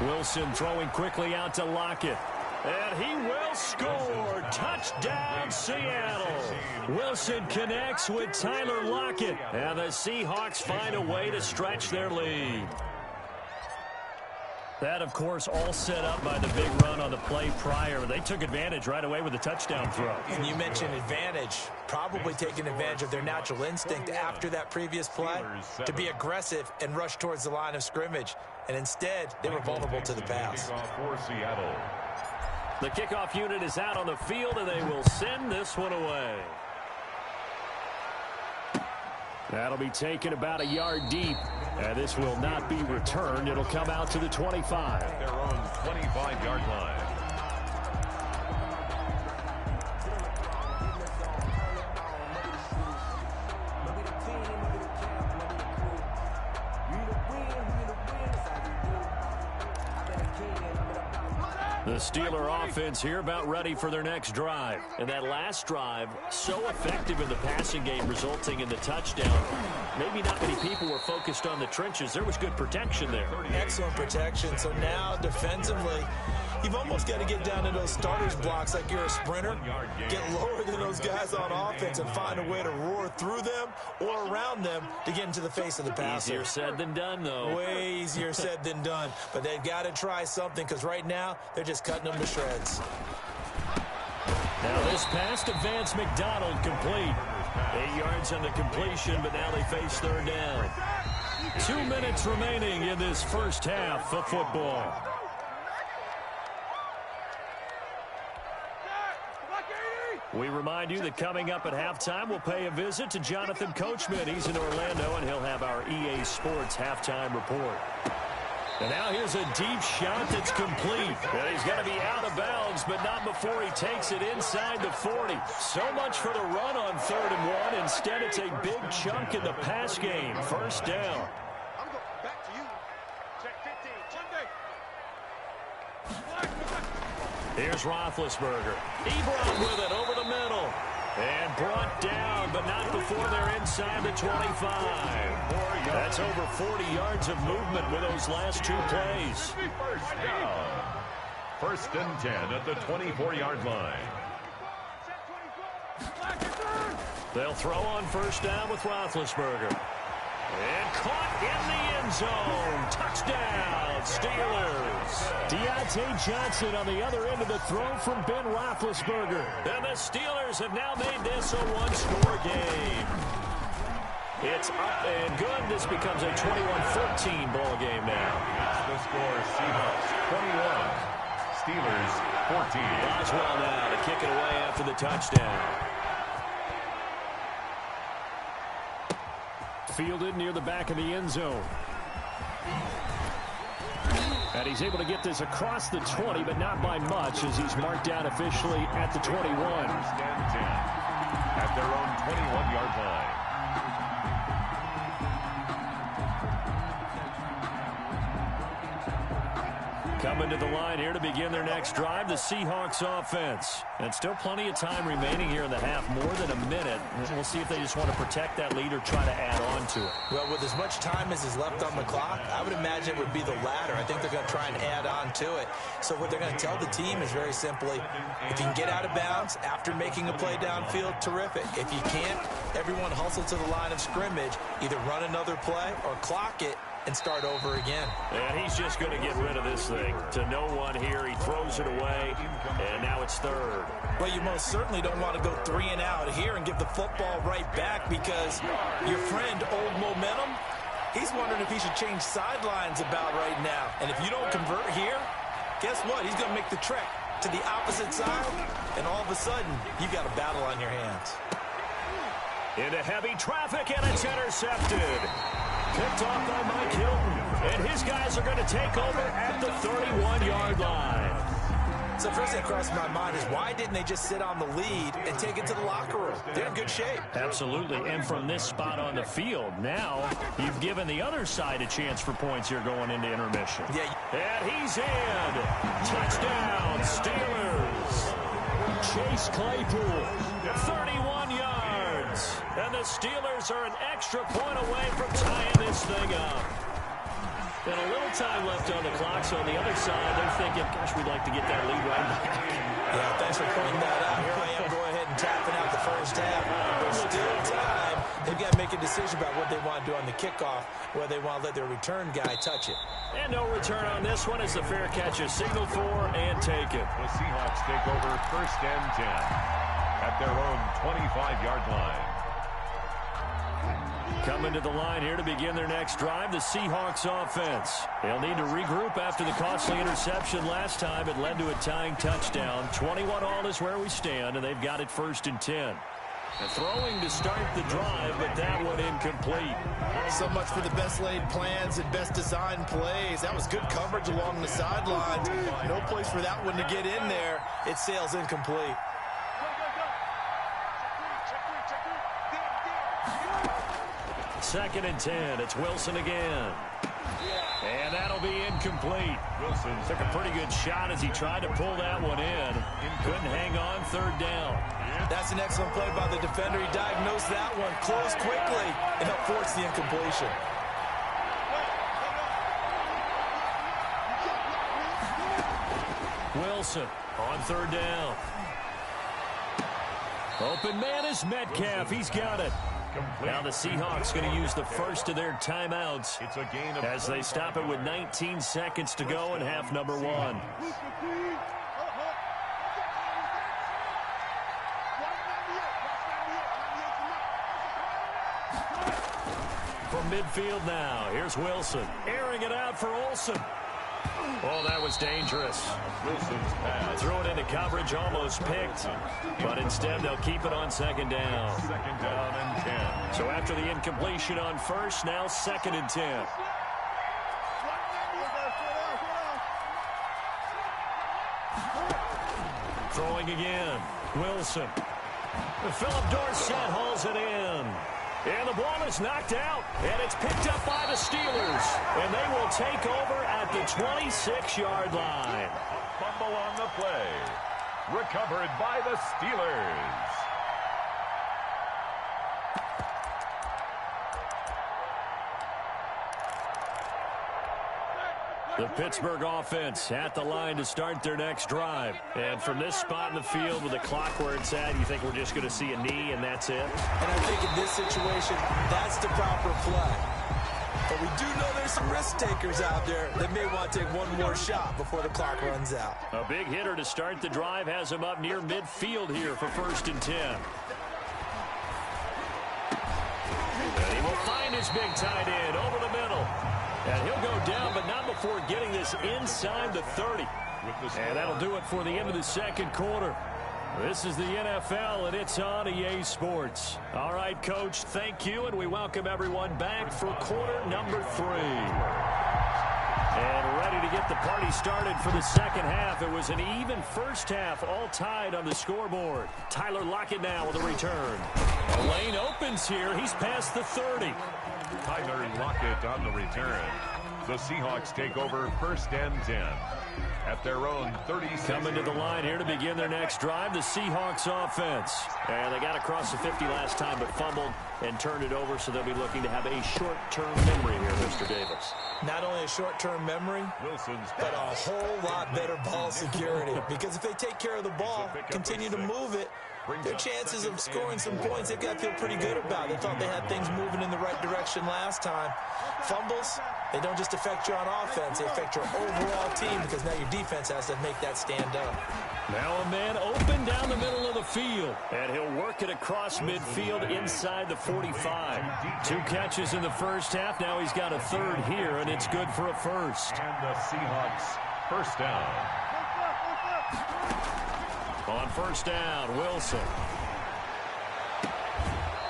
Wilson throwing quickly out to Lockett. And he will score. Touchdown, Seattle. Wilson connects with Tyler Lockett. And the Seahawks find a way to stretch their lead. That, of course, all set up by the big run on the play prior. They took advantage right away with the touchdown throw. And you mentioned advantage, probably taking advantage of their natural instinct after that previous play to be aggressive and rush towards the line of scrimmage. And instead, they were vulnerable to the pass. The kickoff unit is out on the field, and they will send this one away. That'll be taken about a yard deep. And this will not be returned. It'll come out to the 25. Their own 25-yard line. The Steeler offense here about ready for their next drive. And that last drive, so effective in the passing game, resulting in the touchdown. Maybe not many people were focused on the trenches. There was good protection there. Excellent protection. So now, defensively, you've almost got to get down to those starters blocks like you're a sprinter. Get lower than those guys on offense and find a way to roar through them or around them to get into the face of the passer. Easier said than done, though. Way easier said than done. But they've got to try something, because right now they're just cutting them to shreds. Now this pass to Vance McDonald complete. 8 yards on the completion, but now they face third down. 2 minutes remaining in this first half of football. We remind you that coming up at halftime, we'll pay a visit to Jonathan Coachman. He's in Orlando, and he'll have our EA Sports halftime report. And now here's a deep shot that's complete. And he's going to be out of bounds, but not before he takes it inside the 40. So much for the run on 3rd and 1. Instead, it's a big chunk in the pass game. First down. I'm going back to you. Check 15. Here's Roethlisberger. Ebron with it over the middle. And brought down, but not before they're inside the 25. That's over 40 yards of movement with those last 2 plays. First down. 1st and 10 at the 24-yard line. They'll throw on first down with Roethlisberger. And caught in the end zone. Touchdown, Steelers. Deontay Johnson on the other end of the throw from Ben Roethlisberger. And the Steelers have now made this a one-score game. It's up and good. This becomes a 21-14 ball game now. The score, Seahawks 21, Steelers 14. Boswell now to kick it away after the touchdown. Fielded near the back of the end zone. And he's able to get this across the 20, but not by much, as he's marked down officially at the 21. Stand 10 at their own 21-yard line. Coming to the line here to begin their next drive, the Seahawks offense. And still plenty of time remaining here in the half, more than a minute. We'll see if they just want to protect that lead or try to add on to it. Well, with as much time as is left on the clock, I would imagine it would be the latter. I think they're going to try and add on to it. So what they're going to tell the team is very simply, if you can get out of bounds after making a play downfield, terrific. If you can't, everyone hustle to the line of scrimmage, either run another play or clock it, and start over again. And he's just going to get rid of this thing. To no one here. He throws it away, and now it's third. Well, you most certainly don't want to go 3 and out here and give the football right back because your friend, Old Momentum, he's wondering if he should change sidelines about right now. And if you don't convert here, guess what? He's going to make the trek to the opposite side, and all of a sudden, you've got a battle on your hands. Into heavy traffic, and it's intercepted. Picked off by Mike Hilton. And his guys are going to take over at the 31-yard line. So first thing that crossed my mind is why didn't they just sit on the lead and take it to the locker room? They're in good shape. Absolutely, and from this spot on the field, now you've given the other side a chance for points here going into intermission. Yeah. And he's in. Touchdown, Steelers. Chase Claypool, 31 yards. And the Steelers are an extra point away from tying this thing up. And a little time left on the clock, so on the other side, they're thinking, gosh, we'd like to get that lead right back. Yeah, thanks for pointing that out. Here I am, go ahead and tapping out the first half. There's still time. They've got to make a decision about what they want to do on the kickoff, whether they want to let their return guy touch it. And no return on this one as the fair catch is signaled for and taken. The Seahawks take over 1st and 10 at their own 25-yard line. Coming to the line here to begin their next drive, the Seahawks offense. They'll need to regroup after the costly interception last time. It led to a tying touchdown. 21-all is where we stand, and they've got it 1st and 10. And throwing to start the drive, but that one incomplete. So much for the best laid plans and best designed plays. That was good coverage along the sidelines. No place for that one to get in there. It sails incomplete. 2nd and 10. It's Wilson again. And that'll be incomplete. Wilson took a pretty good shot as he tried to pull that one in. Couldn't hang on 3rd down. That's an excellent play by the defender. He diagnosed that one, closed quickly, and helped force the incompletion. Wilson on 3rd down. Open man is Metcalf. He's got it. Now the Seahawks going to use the first of their timeouts It's a gain of as they stop it with 19 seconds to go in half number 1. From midfield now, here's Wilson. Airing it out for Olsen. Oh, that was dangerous. Wilson's pass. Threw it into coverage, almost picked. But instead, they'll keep it on 2nd down. 2nd down and 10. So after the incompletion on 1st, now 2nd and 10. Throwing again. Wilson. Philip Dorsett hauls it in. And the ball is knocked out, and it's picked up by the Steelers. And they will take over at the 26-yard line. Fumble on the play. Recovered by the Steelers. The Pittsburgh offense at the line to start their next drive. And from this spot in the field with the clock where it's at, you think we're just going to see a knee and that's it? And I think in this situation, that's the proper play. But we do know there's some risk takers out there that may want to take one more shot before the clock runs out. A big hitter to start the drive has him up near midfield here for 1st and 10. And he will find his big tight end over the middle. And he'll go down, but not before getting this inside the 30. And that'll do it for the end of the 2nd quarter. This is the NFL, and it's on EA Sports. All right, Coach, thank you, and we welcome everyone back for quarter number 3. And ready to get the party started for the 2nd half. It was an even first half, all tied on the scoreboard. Tyler Lockett now with a return. The lane opens here. He's past the 30. Tyler Lockett on the return. The Seahawks take over 1st and 10 at their own 36. Coming to the line here to begin their next drive, the Seahawks offense. And they got across the 50 last time, but fumbled and turned it over, so they'll be looking to have a short-term memory here, Mr. Davis. Not only a short-term memory, Wilson's but a whole lot better ball security. Because if they take care of the ball, continue to move it, their chances of scoring some points, they've got to feel pretty good about. They thought they had things moving in the right direction last time. Fumbles, they don't just affect you on offense, they affect your overall team because now your defense has to make that stand up. Now a man open down the middle of the field, and he'll work it across midfield inside the 45. 2 catches in the first half. Now he's got a third here, and it's good for a first. And the Seahawks first down. On first down, Wilson.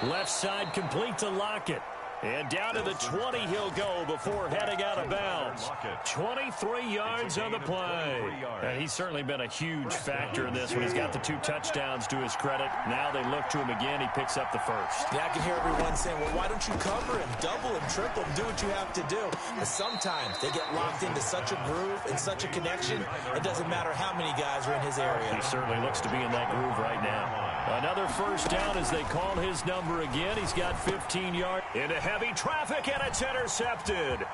Left side complete to Lockett. And down to the 20 he'll go before heading out of bounds. 23 yards on the play. And he's certainly been a huge factor in this one. He's got the 2 touchdowns to his credit. Now they look to him again. He picks up the first. Yeah, I can hear everyone saying, well, why don't you cover him, double him, triple him, do what you have to do. But sometimes they get locked into such a groove and such a connection, it doesn't matter how many guys are in his area. He certainly looks to be in that groove right now. Another first down as they call his number again. He's got 15 yards into heavy traffic, and it's intercepted.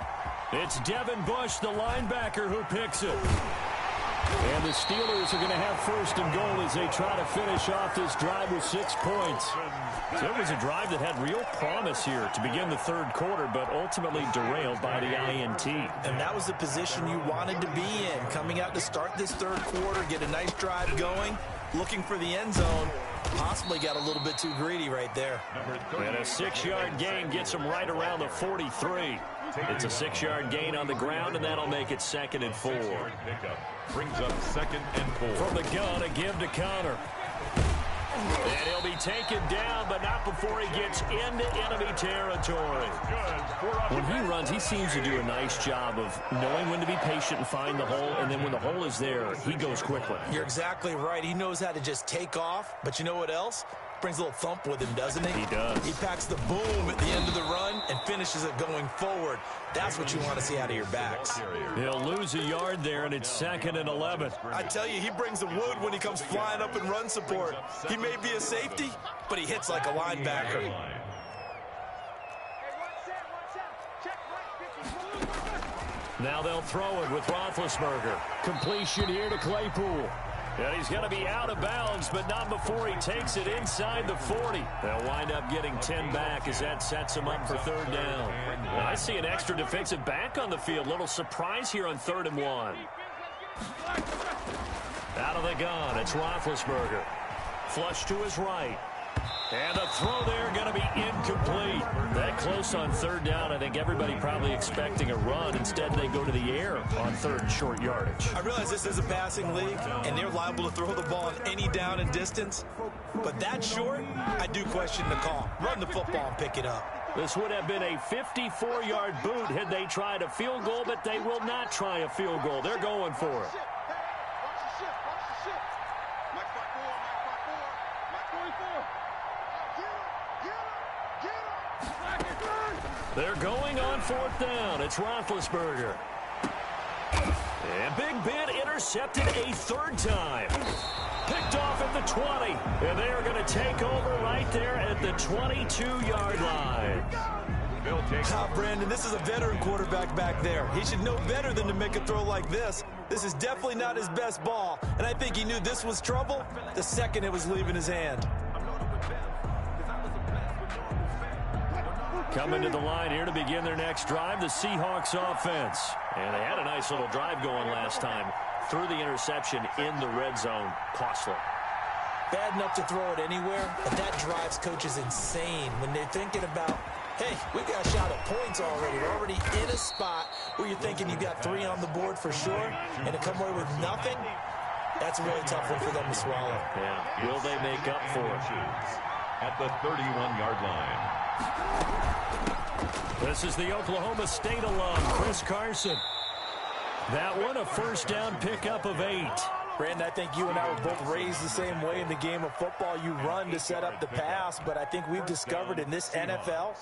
It's Devin Bush, the linebacker, who picks it. And the Steelers are going to have first and goal as they try to finish off this drive with 6 points. So it was a drive that had real promise here to begin the third quarter, but ultimately derailed by the INT. And that was the position you wanted to be in, coming out to start this third quarter, get a nice drive going, looking for the end zone. Possibly got a little bit too greedy right there. And a 6-yard gain gets him right around the 43. It's a 6-yard gain on the ground, and that'll make it 2nd and 4. Brings up 2nd and 4. From the gun, a give to Connor. And he'll be taken down, but not before he gets into enemy territory. When he runs, he seems to do a nice job of knowing when to be patient and find the hole, and then when the hole is there, he goes quickly. You're exactly right. He knows how to just take off, but you know what else? Brings a little thump with him, doesn't he? He does. He packs the boom at the end of the run and finishes it going forward. That's what you want to see out of your backs. He'll lose a yard there, and it's 2nd and 11. I tell you, he brings the wood when he comes flying up in run support. He may be a safety, but he hits like a linebacker. Now they'll throw it with Roethlisberger. Completion here to Claypool. And he's going to be out of bounds, but not before he takes it inside the 40. They'll wind up getting 10 back as that sets him up for third down. And I see an extra defensive back on the field. Little surprise here on 3rd and 1. Out of the gun, it's Roethlisberger. Flush to his right. And the throw there going to be incomplete. That close on 3rd down. I think everybody probably expecting a run. Instead, they go to the air on 3rd and short yardage. I realize this is a passing league, and they're liable to throw the ball on any down and distance. But that short, I do question the call. Run the football and pick it up. This would have been a 54-yard boot had they tried a field goal, but they will not try a field goal. They're going for it. They're going on 4th down. It's Roethlisberger. And Big Ben intercepted a 3rd time. Picked off at the 20. And they are going to take over right there at the 22-yard line. Brandon, this is a veteran quarterback back there. He should know better than to make a throw like this. This is definitely not his best ball. And I think he knew this was trouble the second it was leaving his hand. Coming to the line here to begin their next drive, the Seahawks offense. And they had a nice little drive going last time. Threw the interception in the red zone. Costly. Bad enough to throw it anywhere, but that drives coaches insane when they're thinking about, hey, we've got a shot at points already. We're already in a spot where you're thinking you got 3 on the board for sure, and to come away with nothing, that's a really tough one for them to swallow. Yeah. Will they make up for it? At the 31-yard line. This is the Oklahoma State alum, Chris Carson. That one, a first down pickup of 8. Brandon, I think you and I were both raised the same way in the game of football. You run to set up the pass, but I think we've discovered in this NFL,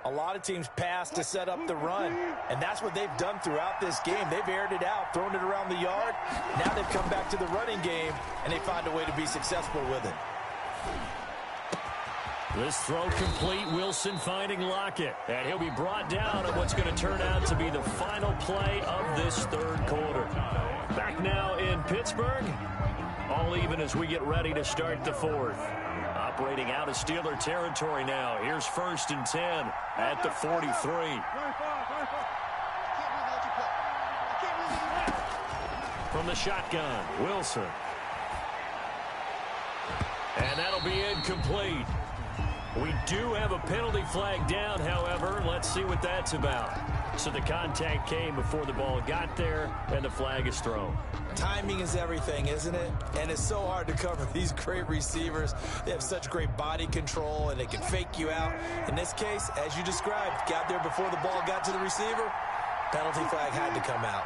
a lot of teams pass to set up the run, and that's what they've done throughout this game. They've aired it out, thrown it around the yard. Now they've come back to the running game, and they find a way to be successful with it. This throw complete, Wilson finding Lockett. And he'll be brought down on what's going to turn out to be the final play of this third quarter. Back now in Pittsburgh. All still even as we get ready to start the fourth. Operating out of Steeler territory now. Here's 1st and 10 at the 43. From the shotgun, Wilson. And that'll be incomplete. We do have a penalty flag down, however. Let's see what that's about. So the contact came before the ball got there, and the flag is thrown. Timing is everything, isn't it? And it's so hard to cover these great receivers. They have such great body control, and they can fake you out. In this case, as you described, got there before the ball got to the receiver. Penalty flag had to come out.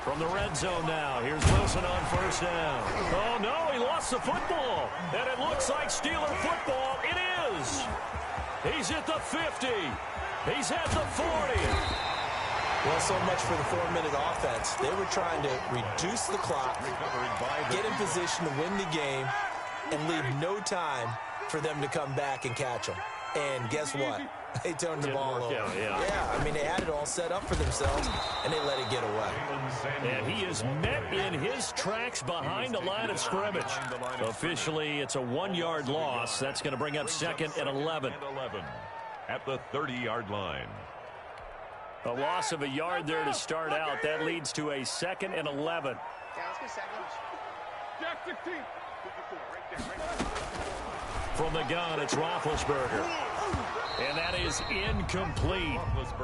From the red zone now, here's Wilson on 1st down. Oh, no, he lost the football. And it looks like Steeler football. It is. He's at the 50. He's at the 40. Well, so much for the 4-minute offense. They were trying to reduce the clock, get in position to win the game, and leave no time for them to come back and catch them. And guess what? They turned the ball over. Yeah, I mean, they had it all set up for themselves, and they let it get away. And he is met in his tracks behind the line of scrimmage. Officially, it's a 1-yard loss. That's going to bring up 2nd and 11. At the 30-yard line. A loss of a yard there to start out. That leads to a 2nd and 11. Yeah, let's get seconds. Jack 16. 54, right there. From the gun, it's Roethlisberger. And that is incomplete.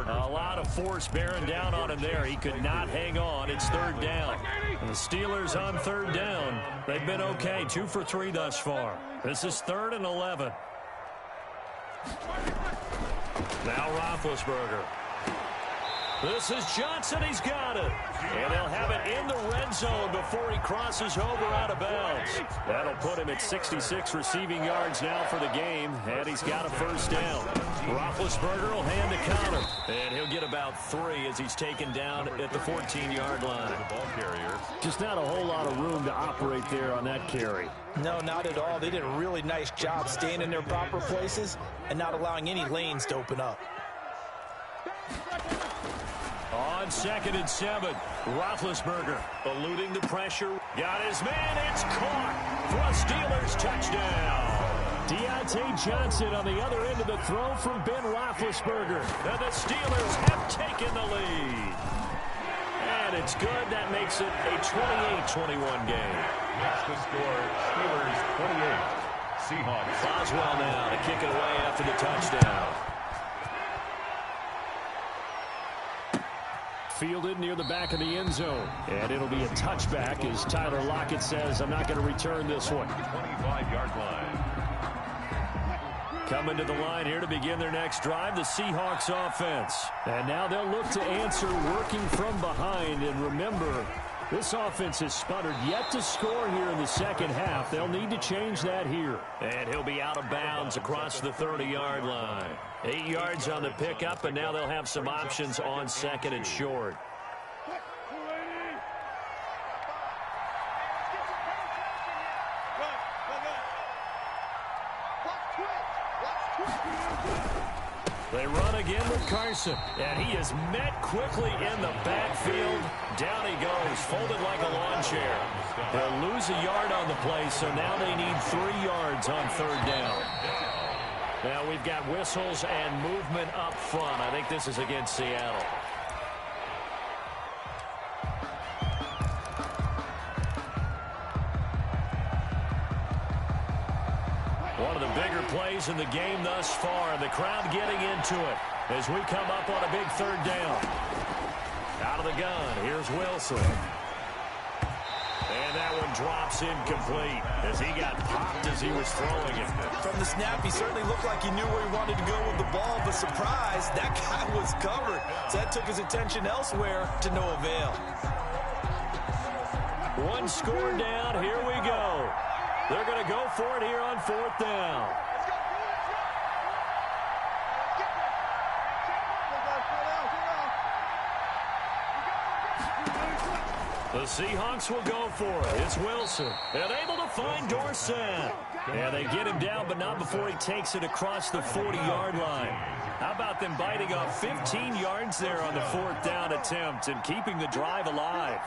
A lot of force bearing down on him there. He could not hang on. It's 3rd down. And the Steelers on 3rd down. They've been okay. 2 for 3 thus far. This is 3rd and 11. Now Roethlisberger. This is Johnson. He's got it. And they'll have it in the red zone before he crosses over out of bounds. That'll put him at 66 receiving yards now for the game. And he's got a 1st down. Roethlisberger will hand the counter. And he'll get about 3 as he's taken down at the 14-yard line. Just not a whole lot of room to operate there on that carry. No, not at all. They did a really nice job staying in their proper places and not allowing any lanes to open up. On 2nd and 7, Roethlisberger eluding the pressure. Got his man. It's caught for a Steelers touchdown. Deontay Johnson on the other end of the throw from Ben Roethlisberger. And the Steelers have taken the lead. And it's good. That makes it a 28-21 game. That's the score. Steelers 28. Seahawks. Boswell now to kick it away after the touchdown. Fielded near the back of the end zone. And it'll be a touchback as Tyler Lockett says, I'm not going to return this one. 25-yard line. Coming to the line here to begin their next drive, the Seahawks offense. And now they'll look to answer working from behind. And remember, this offense has sputtered yet to score here in the second half. They'll need to change that here. And he'll be out of bounds across the 30-yard line. 8 yards on the pickup, and now they'll have some options on 2nd and short. They run again with Carson, and he is met quickly in the backfield. Down he goes, folded like a lawn chair. They'll lose a yard on the play, so now they need 3 yards on 3rd down. Now we've got whistles and movement up front. I think this is against Seattle. One of the bigger plays in the game thus far. The crowd getting into it as we come up on a big 3rd down. Out of the gun, here's Wilson. And that one drops incomplete as he got popped as he was throwing it. From the snap, he certainly looked like he knew where he wanted to go with the ball, but surprise, that guy was covered. So that took his attention elsewhere to no avail. One score down, here we go. They're going to go for it here on 4th down. The Seahawks will go for it. It's Wilson. And able to find Dorsett. Yeah, they get him down, but not before he takes it across the 40-yard line. How about them biting off 15 yards there on the 4th down attempt and keeping the drive alive?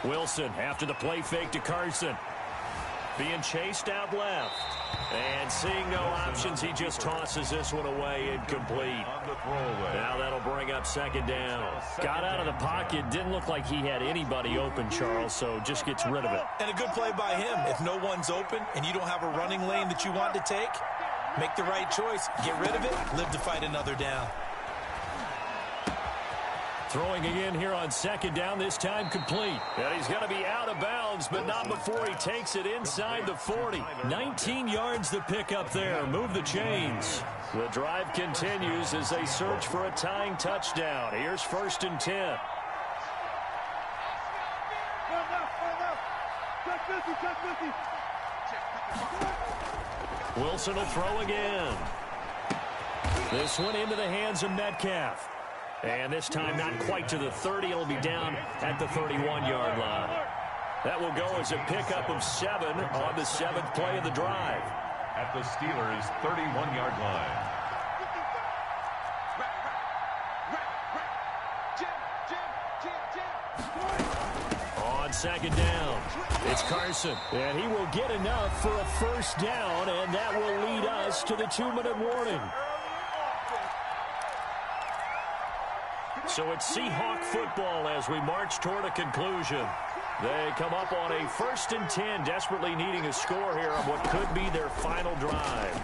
Wilson after the play fake to Carson. Being chased out left. And seeing no options, he just tosses this one away incomplete. Now that'll bring up 2nd down. Got out of the pocket. Didn't look like he had anybody open, Charles, so just gets rid of it. And a good play by him. If no one's open and you don't have a running lane that you want to take, make the right choice. Get rid of it. Live to fight another down. Throwing again here on 2nd down, this time complete. And he's going to be out of bounds, but not before he takes it inside the 40. 19 yards to pick up there. Move the chains. The drive continues as they search for a tying touchdown. Here's 1st and 10. Wilson will throw again. This one into the hands of Metcalf. And this time not quite to the 30. It'll be down at the 31-yard line. That will go as a pickup of 7 on the 7th play of the drive. At the Steelers' 31-yard line. On 2nd down, it's Carson. And he will get enough for a 1st down, and that will lead us to the 2-minute warning. So it's Seahawk football as we march toward a conclusion. They come up on a 1st and 10, desperately needing a score here on what could be their final drive.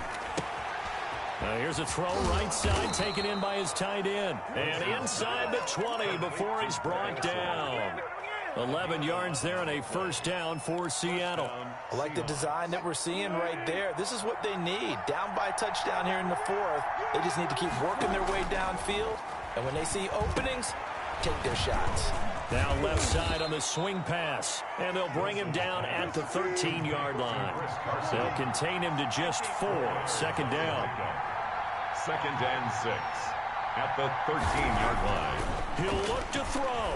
Here's a throw right side, taken in by his tight end. And inside the 20 before he's brought down. 11 yards there and a 1st down for Seattle. I like the design that we're seeing right there. This is what they need. Down by a touchdown here in the 4th. They just need to keep working their way downfield. And when they see openings, take their shots. Now left side on the swing pass. And they'll bring him down at the 13-yard line. They'll contain him to just 4. 2nd down. 2nd and 6. At the 13-yard line. He'll look to throw.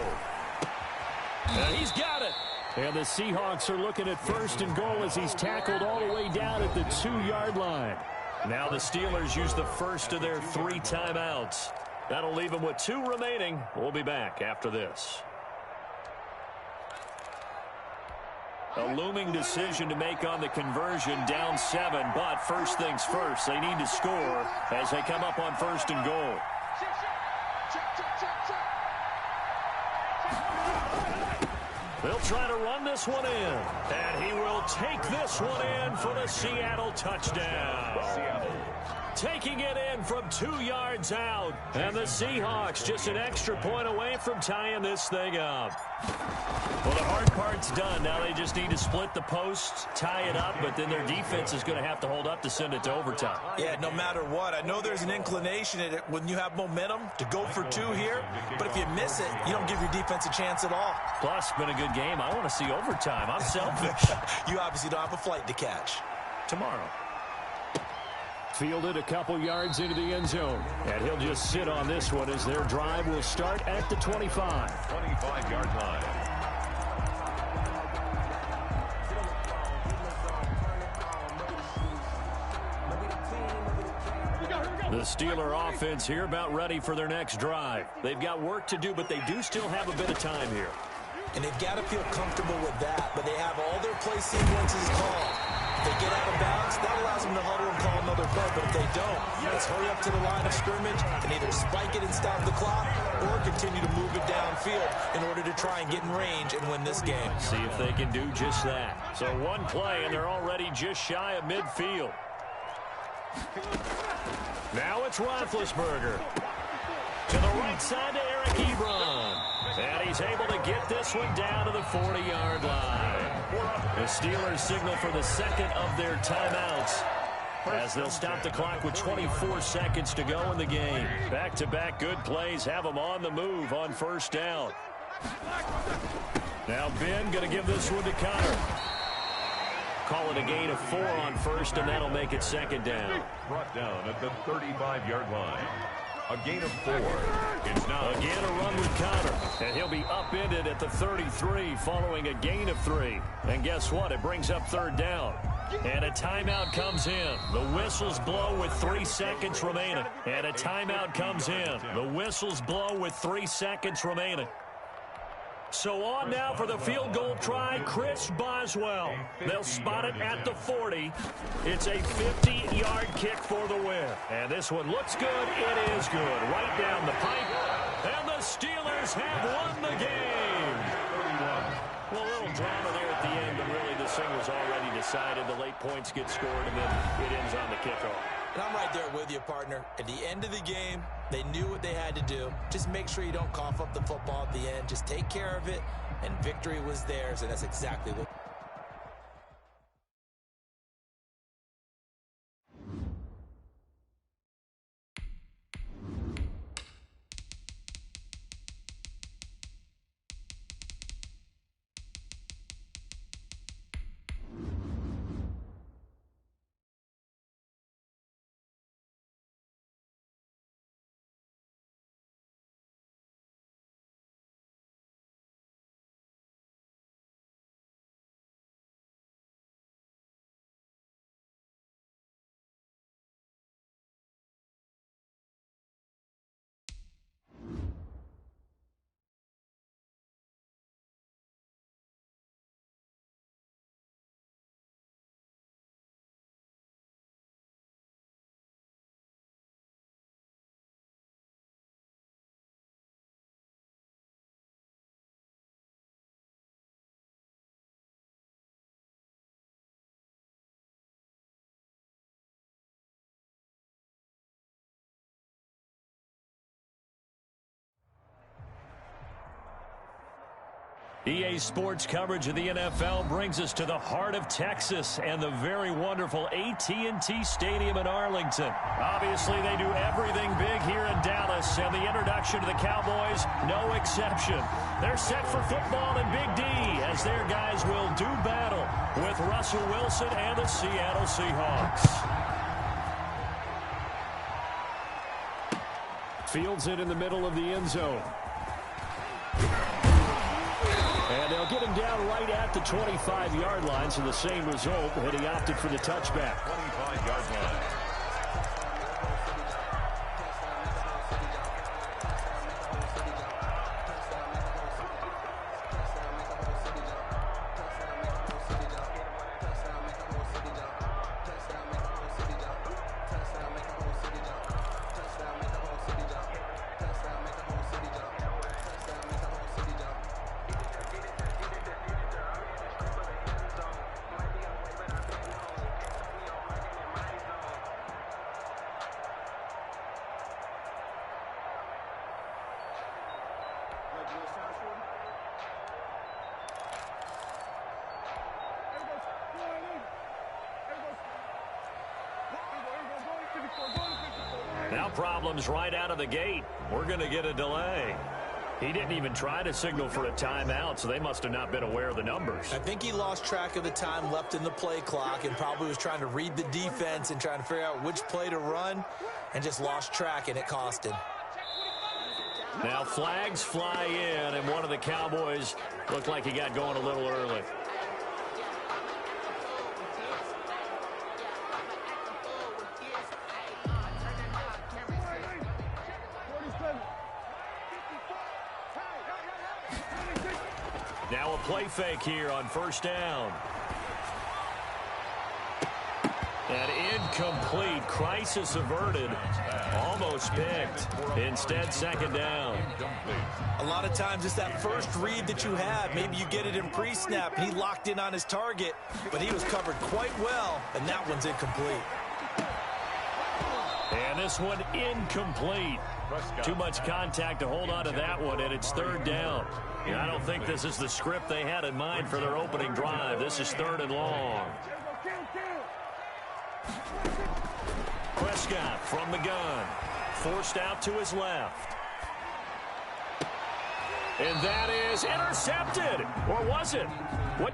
And he's got it. And the Seahawks are looking at 1st and goal as he's tackled all the way down at the 2-yard line. Now the Steelers use the first of their 3 timeouts. That'll leave them with 2 remaining. We'll be back after this. A looming decision to make on the conversion, down 7, but first things first, they need to score as they come up on 1st and goal. They'll try to run this one in, and he will take this one in for the Seattle touchdown. Taking it in from 2 yards out, and the Seahawks just an extra point away from tying this thing up. Well, the hard part's done. Now they just need to split the posts, tie it up, but then their defense is going to have to hold up to send it to overtime. Yeah, no matter what. I know there's an inclination in it when you have momentum to go for 2 here, but if you miss it, you don't give your defense a chance at all. Plus, it's been a good game. I want to see overtime. I'm selfish. You obviously don't have a flight to catch. Tomorrow. Fielded a couple yards into the end zone. And he'll just sit on this one as their drive will start at the 25. 25-yard line. The Steeler offense here about ready for their next drive. They've got work to do, but they do still have a bit of time here. And they've got to feel comfortable with that, but they have all their play sequences called. If they get out of bounds, that allows them to huddle and call another play, but if they don't, let's hurry up to the line of scrimmage and either spike it and stop the clock or continue to move it downfield in order to try and get in range and win this game. See if they can do just that. So one play, and they're already just shy of midfield. Now it's Roethlisberger. To the right side to Eric Ebron. And he's able to get this one down to the 40-yard line. The Steelers signal for the second of their timeouts as they'll stop the clock with 24 seconds to go in the game. Back-to-back good plays have them on the move on 1st down. Now Ben going to give this one to Connor. Call it a gain of 4 on 1st, and that'll make it 2nd down. Brought down at the 35-yard line. A gain of 4. It's now again a run with Connor, and he'll be upended at the 33 following a gain of 3. And guess what? It brings up 3rd down. And a timeout comes in. The whistles blow with 3 seconds remaining. And a timeout comes in. The whistles blow with 3 seconds remaining. So on now for the field goal try, Chris Boswell. They'll spot it at the 40. It's a 50-yard kick for the win. And this one looks good. It is good. Right down the pipe. And the Steelers have won the game. Well, a little drama there at the end, but really this thing was already decided. The late points get scored, and then it ends on the kickoff. And I'm right there with you, partner. At the end of the game, they knew what they had to do. Just make sure you don't cough up the football at the end. Just take care of it, and victory was theirs, and that's exactly what... EA Sports coverage of the NFL brings us to the heart of Texas and the very wonderful AT&T Stadium in Arlington. Obviously, they do everything big here in Dallas, and the introduction to the Cowboys, no exception. They're set for football in Big D as their guys will do battle with Russell Wilson and the Seattle Seahawks. Fields it in the middle of the end zone. And they'll get him down right at the 25-yard line, so the same result, but he opted for the touchback. 25-yard line. Now problems right out of the gate. We're going to get a delay. He didn't even try to signal for a timeout, so they must have not been aware of the numbers. I think he lost track of the time left in the play clock and probably was trying to read the defense and trying to figure out which play to run and just lost track, and it cost him. Now flags fly in, and one of the Cowboys looked like he got going a little early. Now a play fake here on first down. And incomplete. Crisis averted. Almost picked. Instead, second down. A lot of times it's that first read that you have. Maybe you get it in pre-snap. He locked in on his target, but he was covered quite well, and that one's incomplete. And this one incomplete. Too much contact to hold on to that one, and it's third down. And I don't think this is the script they had in mind for their opening drive. This is third and long. Prescott from the gun. Forced out to his left. And that is intercepted. Or was it? What?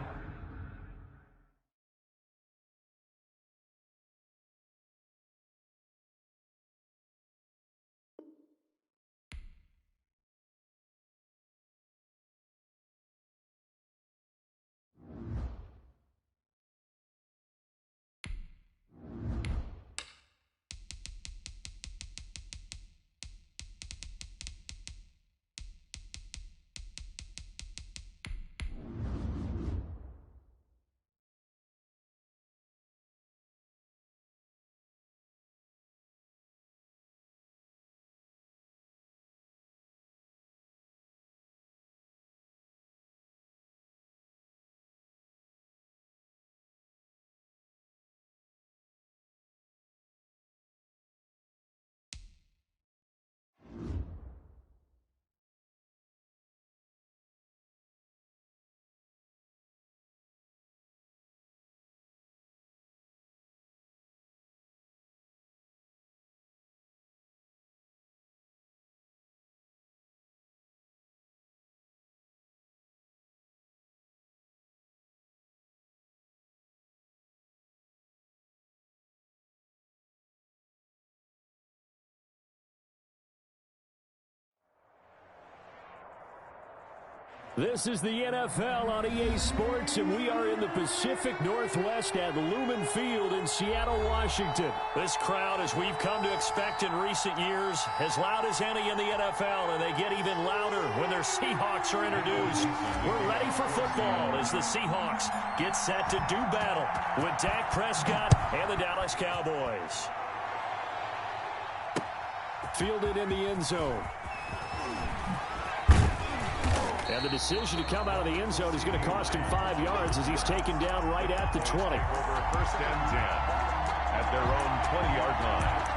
This is the NFL on EA Sports, and we are in the Pacific Northwest at Lumen Field in Seattle, Washington. This crowd, as we've come to expect in recent years, as loud as any in the NFL, and they get even louder when their Seahawks are introduced. We're ready for football as the Seahawks get set to do battle with Dak Prescott and the Dallas Cowboys. Fielded in the end zone. And the decision to come out of the end zone is going to cost him 5 yards as he's taken down right at the 20. Over first and 10 at their own 20-yard line.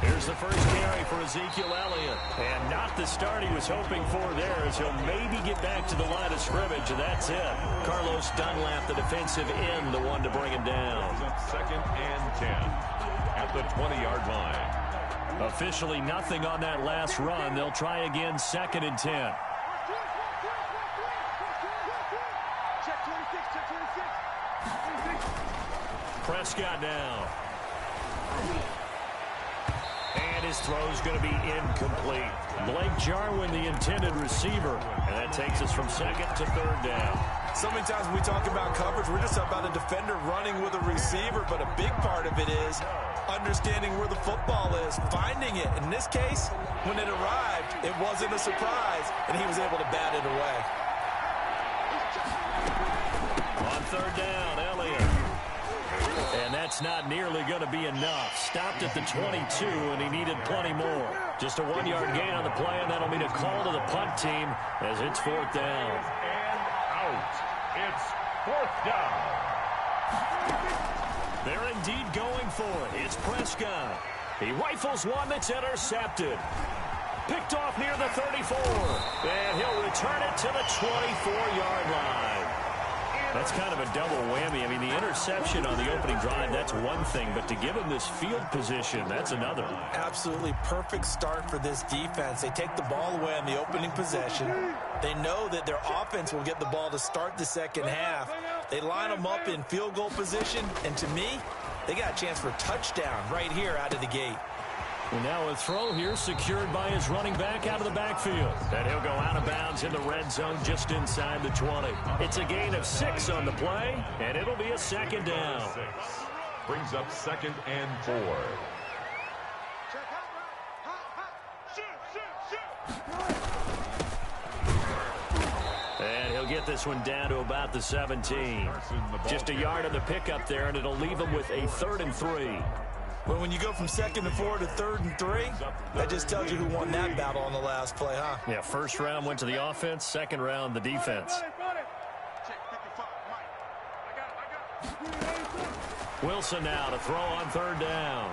Here's the first carry for Ezekiel Elliott. And not the start he was hoping for there, as he'll maybe get back to the line of scrimmage, and that's it. Carlos Dunlap, the defensive end, the one to bring him down. Second and 10 at the 20-yard line. Officially nothing on that last run. They'll try again, second and 10. Prescott now. And his throw's going to be incomplete. Blake Jarwin, the intended receiver. And that takes us from second to third down. So many times when we talk about coverage, we're just about a defender running with a receiver, but a big part of it is understanding where the football is, finding it. In this case, when it arrived, it wasn't a surprise, and he was able to bat it away. On third down, Elliott. And that's not nearly going to be enough. Stopped at the 22, and he needed plenty more. Just a 1-yard gain on the play, and that'll mean a call to the punt team as it's fourth down. And out. It's fourth down. They're indeed going for it. It's Prescott. He rifles one that's intercepted. Picked off near the 34. And he'll return it to the 24-yard line. That's kind of a double whammy. I mean, the interception on the opening drive, that's one thing. But to give him this field position, that's another. Absolutely perfect start for this defense. They take the ball away on the opening possession. They know that their offense will get the ball to start the second half. They line them up in field goal position. And to me, they got a chance for a touchdown right here out of the gate. Well, now a throw here secured by his running back out of the backfield. And he'll go out of bounds in the red zone just inside the 20. It's a gain of 6 on the play, and it'll be a second down. 6 brings up second and 4. And he'll get this one down to about the 17. Just a yard on the pickup there, and it'll leave him with a 3rd and 3. But when you go from 2nd and 4 to 3rd and 3, that just tells you who won that battle on the last play, huh? Yeah, first round went to the offense, second round the defense. Wilson now to throw on third down.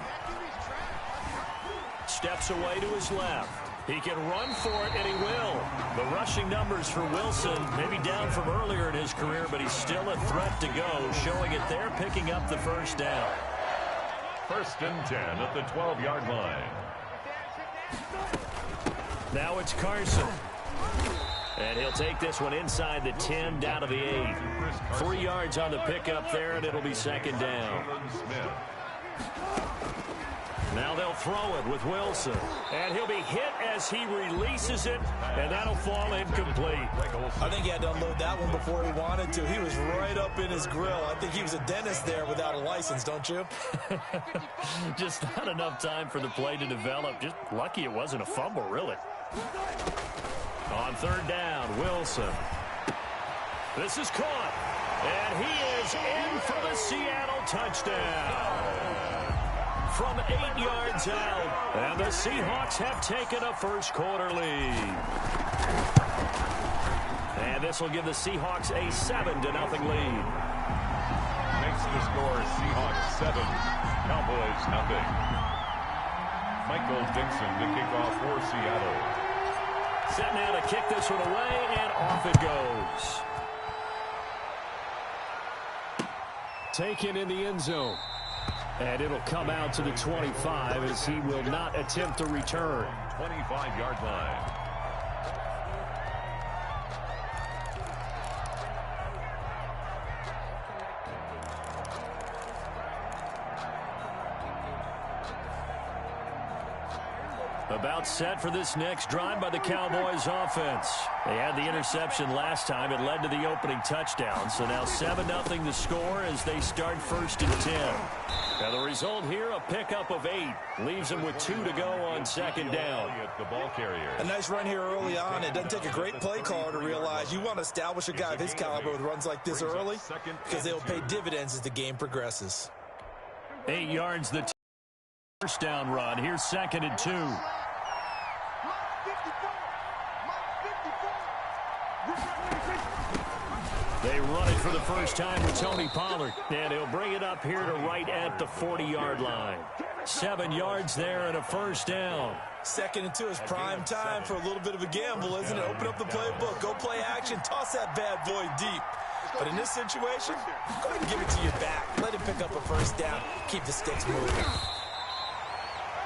Steps away to his left. He can run for it, and he will. The rushing numbers for Wilson, maybe down from earlier in his career, but he's still a threat to go, showing it there, picking up the first down. First and 10 at the 12-yard line. Now it's Carson. And he'll take this one inside the 10, down to the 8. 3 yards on the pickup there, and it'll be second down. Now they'll throw it with Wilson. And he'll be hit as he releases it, and that'll fall incomplete. I think he had to unload that one before he wanted to. He was right up in his grill. I think he was a dentist there without a license, don't you? Just not enough time for the play to develop. Just lucky it wasn't a fumble, really. On third down, Wilson. This is caught. And he is in for the Seattle touchdown. From 8 yards out, and the Seahawks have taken a first quarter lead. And this will give the Seahawks a 7-0 lead. Makes the score Seahawks 7, Cowboys 0. Michael Dixon to kick off for Seattle. Set now to kick this one away, and off it goes. Taken in the end zone. And it'll come out to the 25 as he will not attempt to return. 25-yard line. About set for this next drive by the Cowboys offense. They had the interception last time. It led to the opening touchdown. So now 7-0 the score as they start 1st and 10. Now the result here, a pickup of 8. Leaves them with 2 to go on 2nd down. The ball carrier. A nice run here early on. It doesn't take a great play caller to realize you want to establish a guy of his caliber with runs like this early because they'll pay dividends as the game progresses. 8 yards the first down run. Here's 2nd and 2. They run it for the first time with Tony Pollard. And he'll bring it up here to right at the 40-yard line. 7 yards there and a first down. 2nd and 2 is prime time for a little bit of a gamble, isn't it? Open up the playbook. Go play action. Toss that bad boy deep. But in this situation, go ahead and give it to your back. Let him pick up a first down. Keep the sticks moving.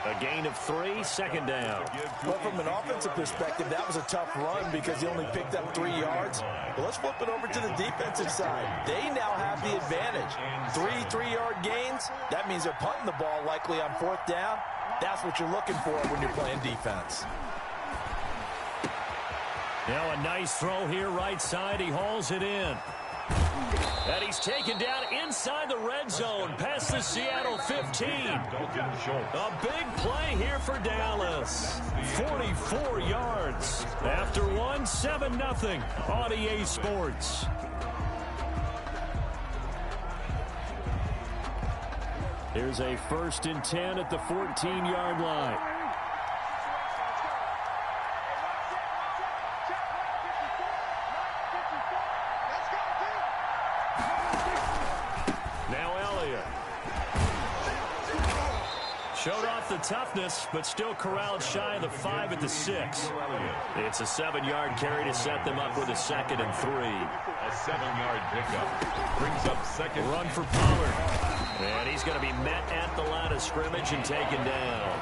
A gain of 3, 2nd down. Well, from an offensive perspective, that was a tough run because he only picked up 3 yards. But let's flip it over to the defensive side. They now have the advantage. 3-3-yard gains. That means they're punting the ball likely on 4th down. That's what you're looking for when you're playing defense. Now a nice throw here right side. He hauls it in. And he's taken down inside the red zone past the Seattle 15. A big play here for Dallas. 44 yards. After one, 7-0 on EA Sports. Here's a 1st and 10 at the 14-yard line. Showed off the toughness, but still corralled shy of the 5 at the 6. It's a 7-yard carry to set them up with a 2nd and 3. A 7-yard pickup. Brings up 2nd. Run for Pollard. And he's going to be met at the line of scrimmage and taken down.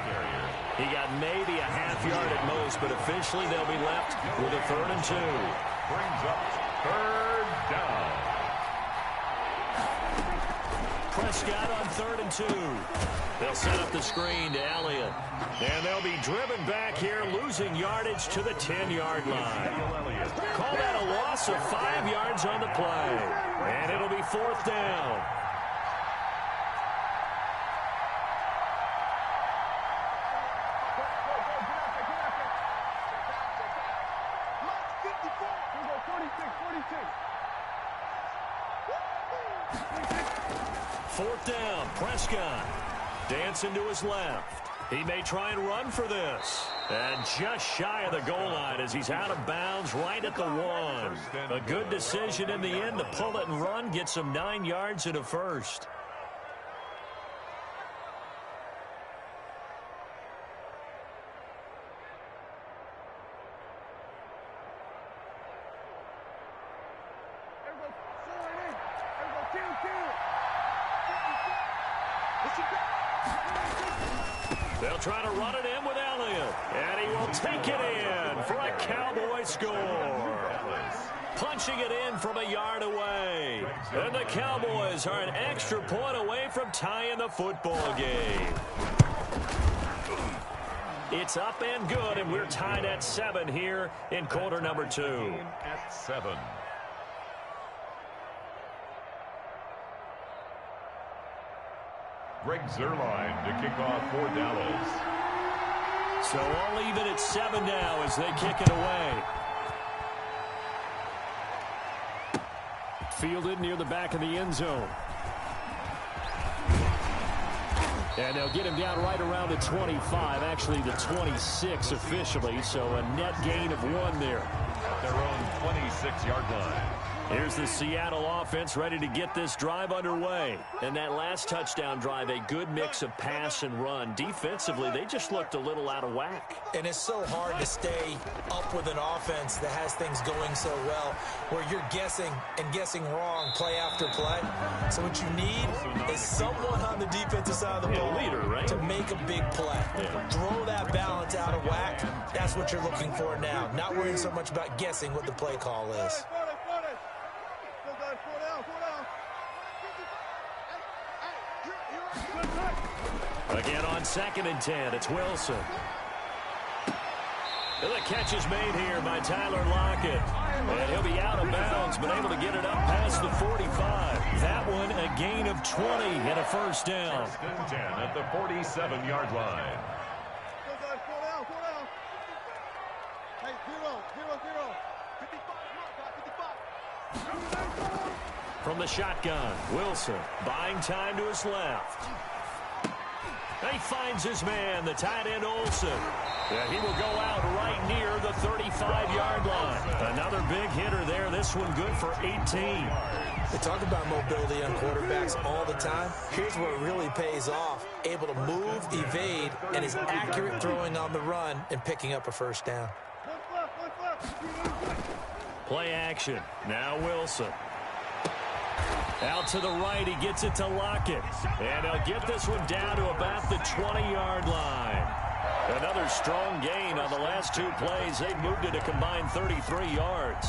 He got maybe a half yard at most, but officially they'll be left with a 3rd and 2. Brings up 3rd down. Prescott on 3rd and 2. They'll set up the screen to Elliott. And they'll be driven back here, losing yardage to the 10-yard line. Call that a loss of 5 yards on the play. And it'll be 4th down. Fourth down, Prescott dancing to his left. He may try and run for this. And just shy of the goal line as he's out of bounds right at the 1. A good decision in the end to pull it and run, get some 9 yards and a 1st. They'll try to run it in with Elliott. And he will take it in for a Cowboy score. Punching it in from a yard away. And the Cowboys are an extra point away from tying the football game. It's up and good, and we're tied at 7 here in quarter number 2. At 7. Greg Zuerlein to kick off for Dallas. So all even at 7 now as they kick it away. Fielded near the back of the end zone. And they'll get him down right around the 25, actually the 26 officially, so a net gain of 1 there. At their own 26-yard line. Here's the Seattle offense ready to get this drive underway. And that last touchdown drive, a good mix of pass and run. Defensively, they just looked a little out of whack. And it's so hard to stay up with an offense that has things going so well, where you're guessing and guessing wrong play after play. So what you need is someone on the defensive side of the ball leader, right? to make a big play. Throw that balance out of whack. That's what you're looking for now. Not worrying so much about guessing what the play call is. Again on 2nd and 10, it's Wilson. And the catch is made here by Tyler Lockett. And he'll be out of bounds, but able to get it up past the 45. That one a gain of 20 and a first down. 10 at the 47-yard line. From the shotgun, Wilson buying time to his left. He finds his man, the tight end Olsen. Yeah, he will go out right near the 35-yard line. Another big hitter there. This one good for 18. They talk about mobility on quarterbacks all the time. Here's where it really pays off. Able to move, evade, and is accurate throwing on the run and picking up a first down. Play action. Now Wilson. Out to the right, he gets it to Lockett. And he'll get this one down to about the 20-yard line. Another strong gain on the last two plays. They've moved it a combined 33 yards.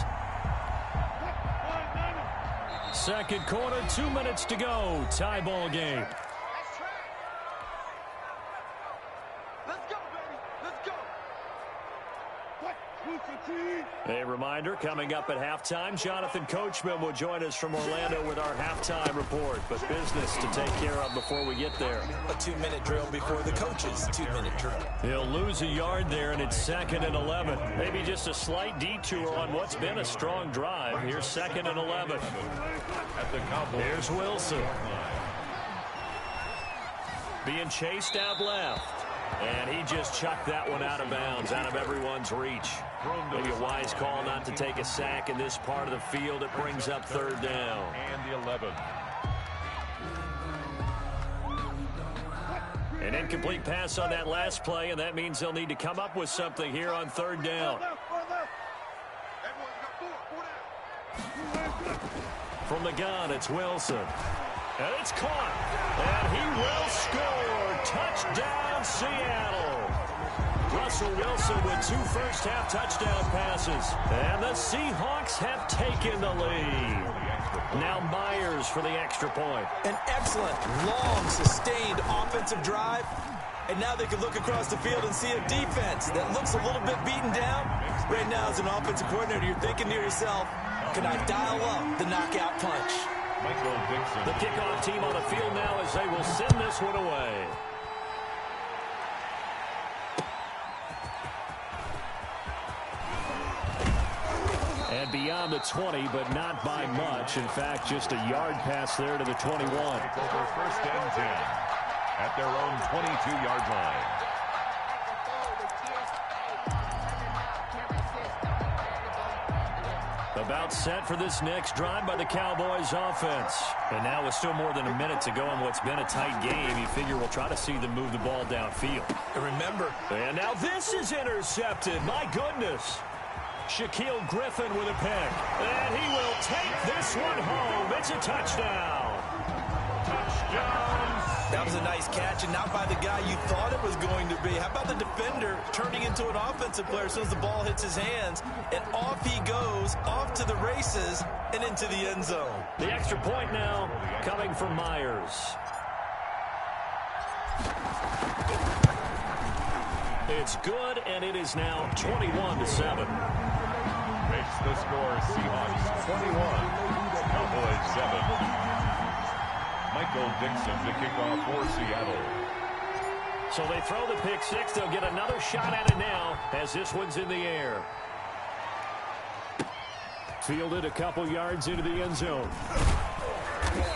Second quarter, 2 minutes to go. Tie ball game. A reminder, coming up at halftime, Jonathan Coachman will join us from Orlando with our halftime report. But business to take care of before we get there. A 2-minute drill before the coach's 2-minute drill. He'll lose a yard there, and it's 2nd and 11. Maybe just a slight detour on what's been a strong drive. Here's 2nd and 11. At the Cowboys. Here's Wilson. Being chased out left. And he just chucked that one out of bounds, out of everyone's reach. Maybe a wise call not to take a sack in this part of the field. It brings up 3rd down. And the 11. An incomplete pass on that last play, and that means they'll need to come up with something here on 3rd down. From the gun, it's Wilson. And it's caught. And he will score. Touchdown, Seattle. Russell Wilson with 2 first-half touchdown passes. And the Seahawks have taken the lead. Now Myers for the extra point. An excellent, long, sustained offensive drive. And now they can look across the field and see a defense that looks a little bit beaten down. Right now, as an offensive coordinator, you're thinking to yourself, can I dial up the knockout punch? Michael Dixon. The kickoff team on the field now as they will send this one away. And beyond the 20, but not by much. In fact, just a yard pass there to the 21. Over 1st and 10 at their own 22-yard line. About set for this next drive by the Cowboys offense. And now with still more than a minute to go in what's been a tight game, you figure we'll try to see them move the ball downfield. And remember. And now this is intercepted. My goodness. Shaquille Griffin with a pick. And he will take this one home. It's a touchdown. Touchdown. That was a nice catch, and not by the guy you thought it was going to be. How about the defender turning into an offensive player as soon as the ball hits his hands, and off he goes, off to the races, and into the end zone. The extra point now coming from Myers. It's good, and it is now 21-7. Makes the score Seahawks 21, Cowboys 7. Michael Dixon to kick off for Seattle. So they throw the pick six. They'll get another shot at it now as this one's in the air. Fielded a couple yards into the end zone.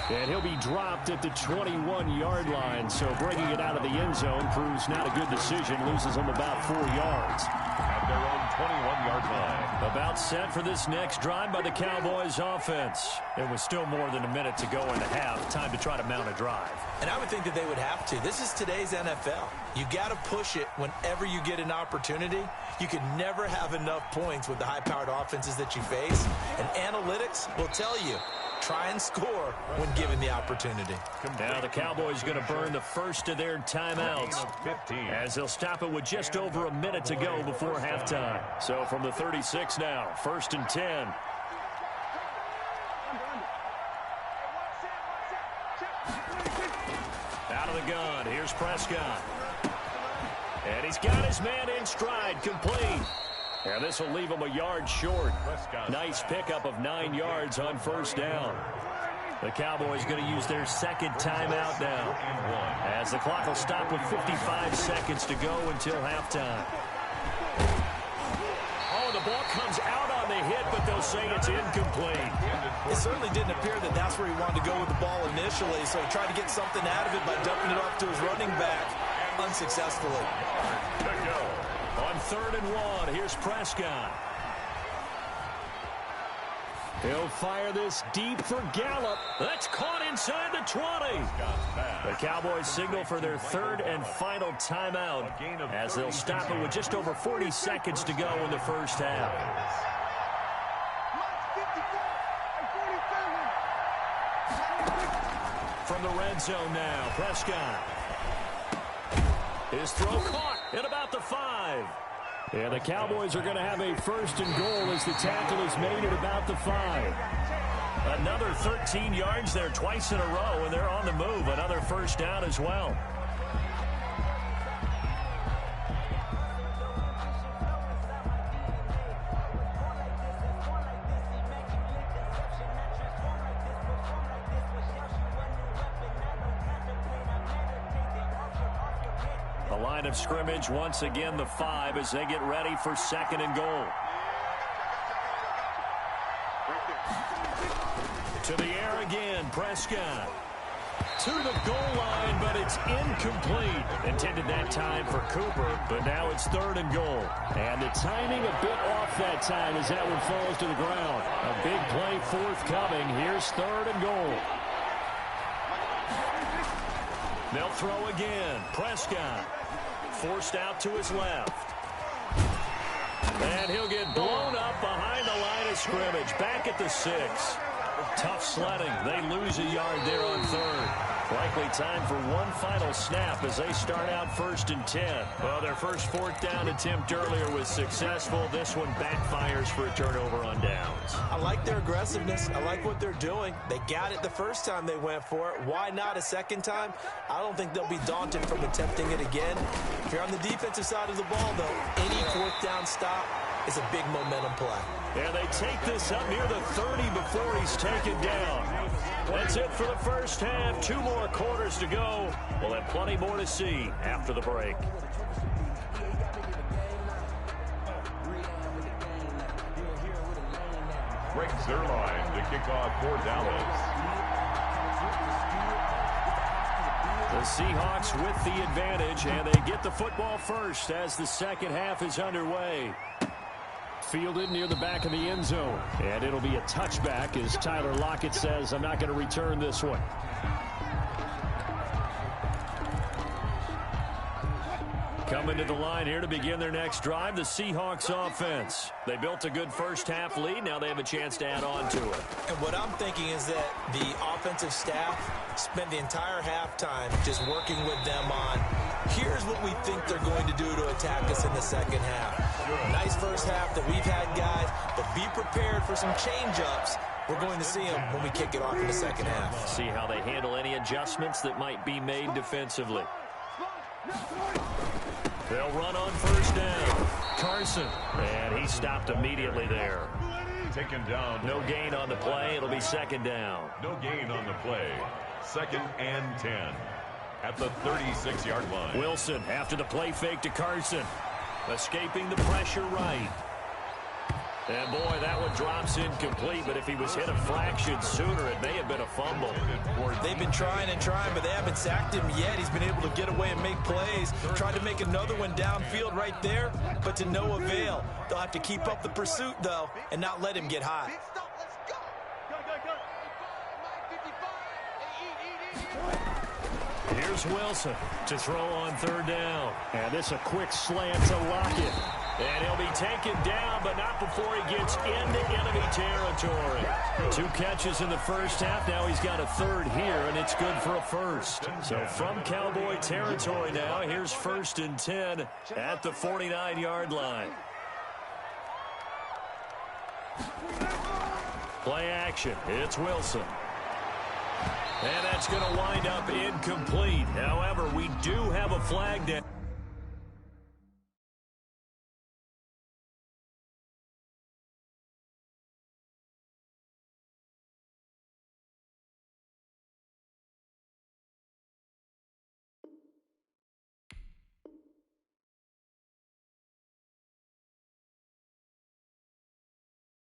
And he'll be dropped at the 21-yard line. So bringing it out of the end zone proves not a good decision. Loses him about 4 yards. At their own 21-yard line. About set for this next drive by the Cowboys offense. There was still more than a minute to go in the half. Time to try to mount a drive. And I would think that they would have to. This is today's NFL. You got to push it whenever you get an opportunity. You can never have enough points with the high-powered offenses that you face. And analytics will tell you, try and score when given the opportunity. Now the Cowboys going to burn the first of their timeouts as they'll stop it with just over a minute to go before halftime. So from the 36 now, 1st and 10. Out of the gun, here's Prescott. And he's got his man in stride, complete. And this will leave him a yard short. Nice pickup of 9 yards on 1st down. The Cowboys going to use their second timeout now, as the clock will stop with 55 seconds to go until halftime. Oh, the ball comes out on the hit, but they'll say it's incomplete. It certainly didn't appear that that's where he wanted to go with the ball initially, so he tried to get something out of it by dumping it off to his running back unsuccessfully. On 3rd and 1, here's Prescott. He'll fire this deep for Gallup. That's caught inside the 20. The Cowboys signal for their 3rd and final timeout as they'll stop it with just over 40 seconds to go in the 1st half. From the red zone now, Prescott. His throw caught at about the 5. And the Cowboys are going to have a 1st and goal as the tackle is made at about the 5. Another 13 yards there twice in a row, and they're on the move. Another 1st down as well. Line of scrimmage once again the 5 as they get ready for 2nd and goal. To the air again, Prescott. To the goal line, but it's incomplete. Intended that time for Cooper, but now it's 3rd and goal. And the timing a bit off that time as that one falls to the ground. A big play forthcoming. Here's 3rd and goal. They'll throw again. Prescott. Forced out to his left. And he'll get blown up behind the line of scrimmage. Back at the 6. Tough sledding. They lose a yard there on 3rd. Likely time for one final snap as they start out 1st and 10. Well, their first 4th down attempt earlier was successful. This one backfires for a turnover on downs. I like their aggressiveness. I like what they're doing. They got it the first time they went for it. Why not a second time? I don't think they'll be daunted from attempting it again. If you're on the defensive side of the ball, though, any 4th down stop is a big momentum play. And they take this up near the 30 before he's taken down. That's it for the 1st half. 2 more quarters to go. We'll have plenty more to see after the break. Greg Zuerlein to kick off for Dallas. The Seahawks with the advantage, and they get the football first as the 2nd half is underway. Fielded near the back of the end zone. And it'll be a touchback as Tyler Lockett says, I'm not going to return this one. Coming to the line here to begin their next drive, the Seahawks offense. They built a good 1st half lead. Now they have a chance to add on to it. And what I'm thinking is that the offensive staff spent the entire halftime just working with them on, here's what we think they're going to do to attack us in the 2nd half. Nice 1st half that we've had, guys, but be prepared for some change-ups. We're going to see them when we kick it off in the 2nd half. See how they handle any adjustments that might be made defensively. They'll run on 1st down. Carson. And he stopped immediately there. Taken down. No gain on the play. It'll be 2nd down. No gain on the play. 2nd and 10 at the 36-yard line. Wilson after the play fake to Carson. Escaping the pressure right. And boy, that one drops incomplete, but if he was hit a fraction sooner, it may have been a fumble. They've been trying and trying, but they haven't sacked him yet. He's been able to get away and make plays. Tried to make another one downfield right there, but to no avail. They'll have to keep up the pursuit, though, and not let him get high. Here's Wilson to throw on third down. And this a quick slant to Lockett. And he'll be taken down, but not before he gets into enemy territory. 2 catches in the first half. Now he's got a third here, and it's good for a first. So from Cowboy territory now, here's 1st and 10 at the 49-yard line. Play action. It's Wilson. And that's going to wind up incomplete. However, we do have a flag down.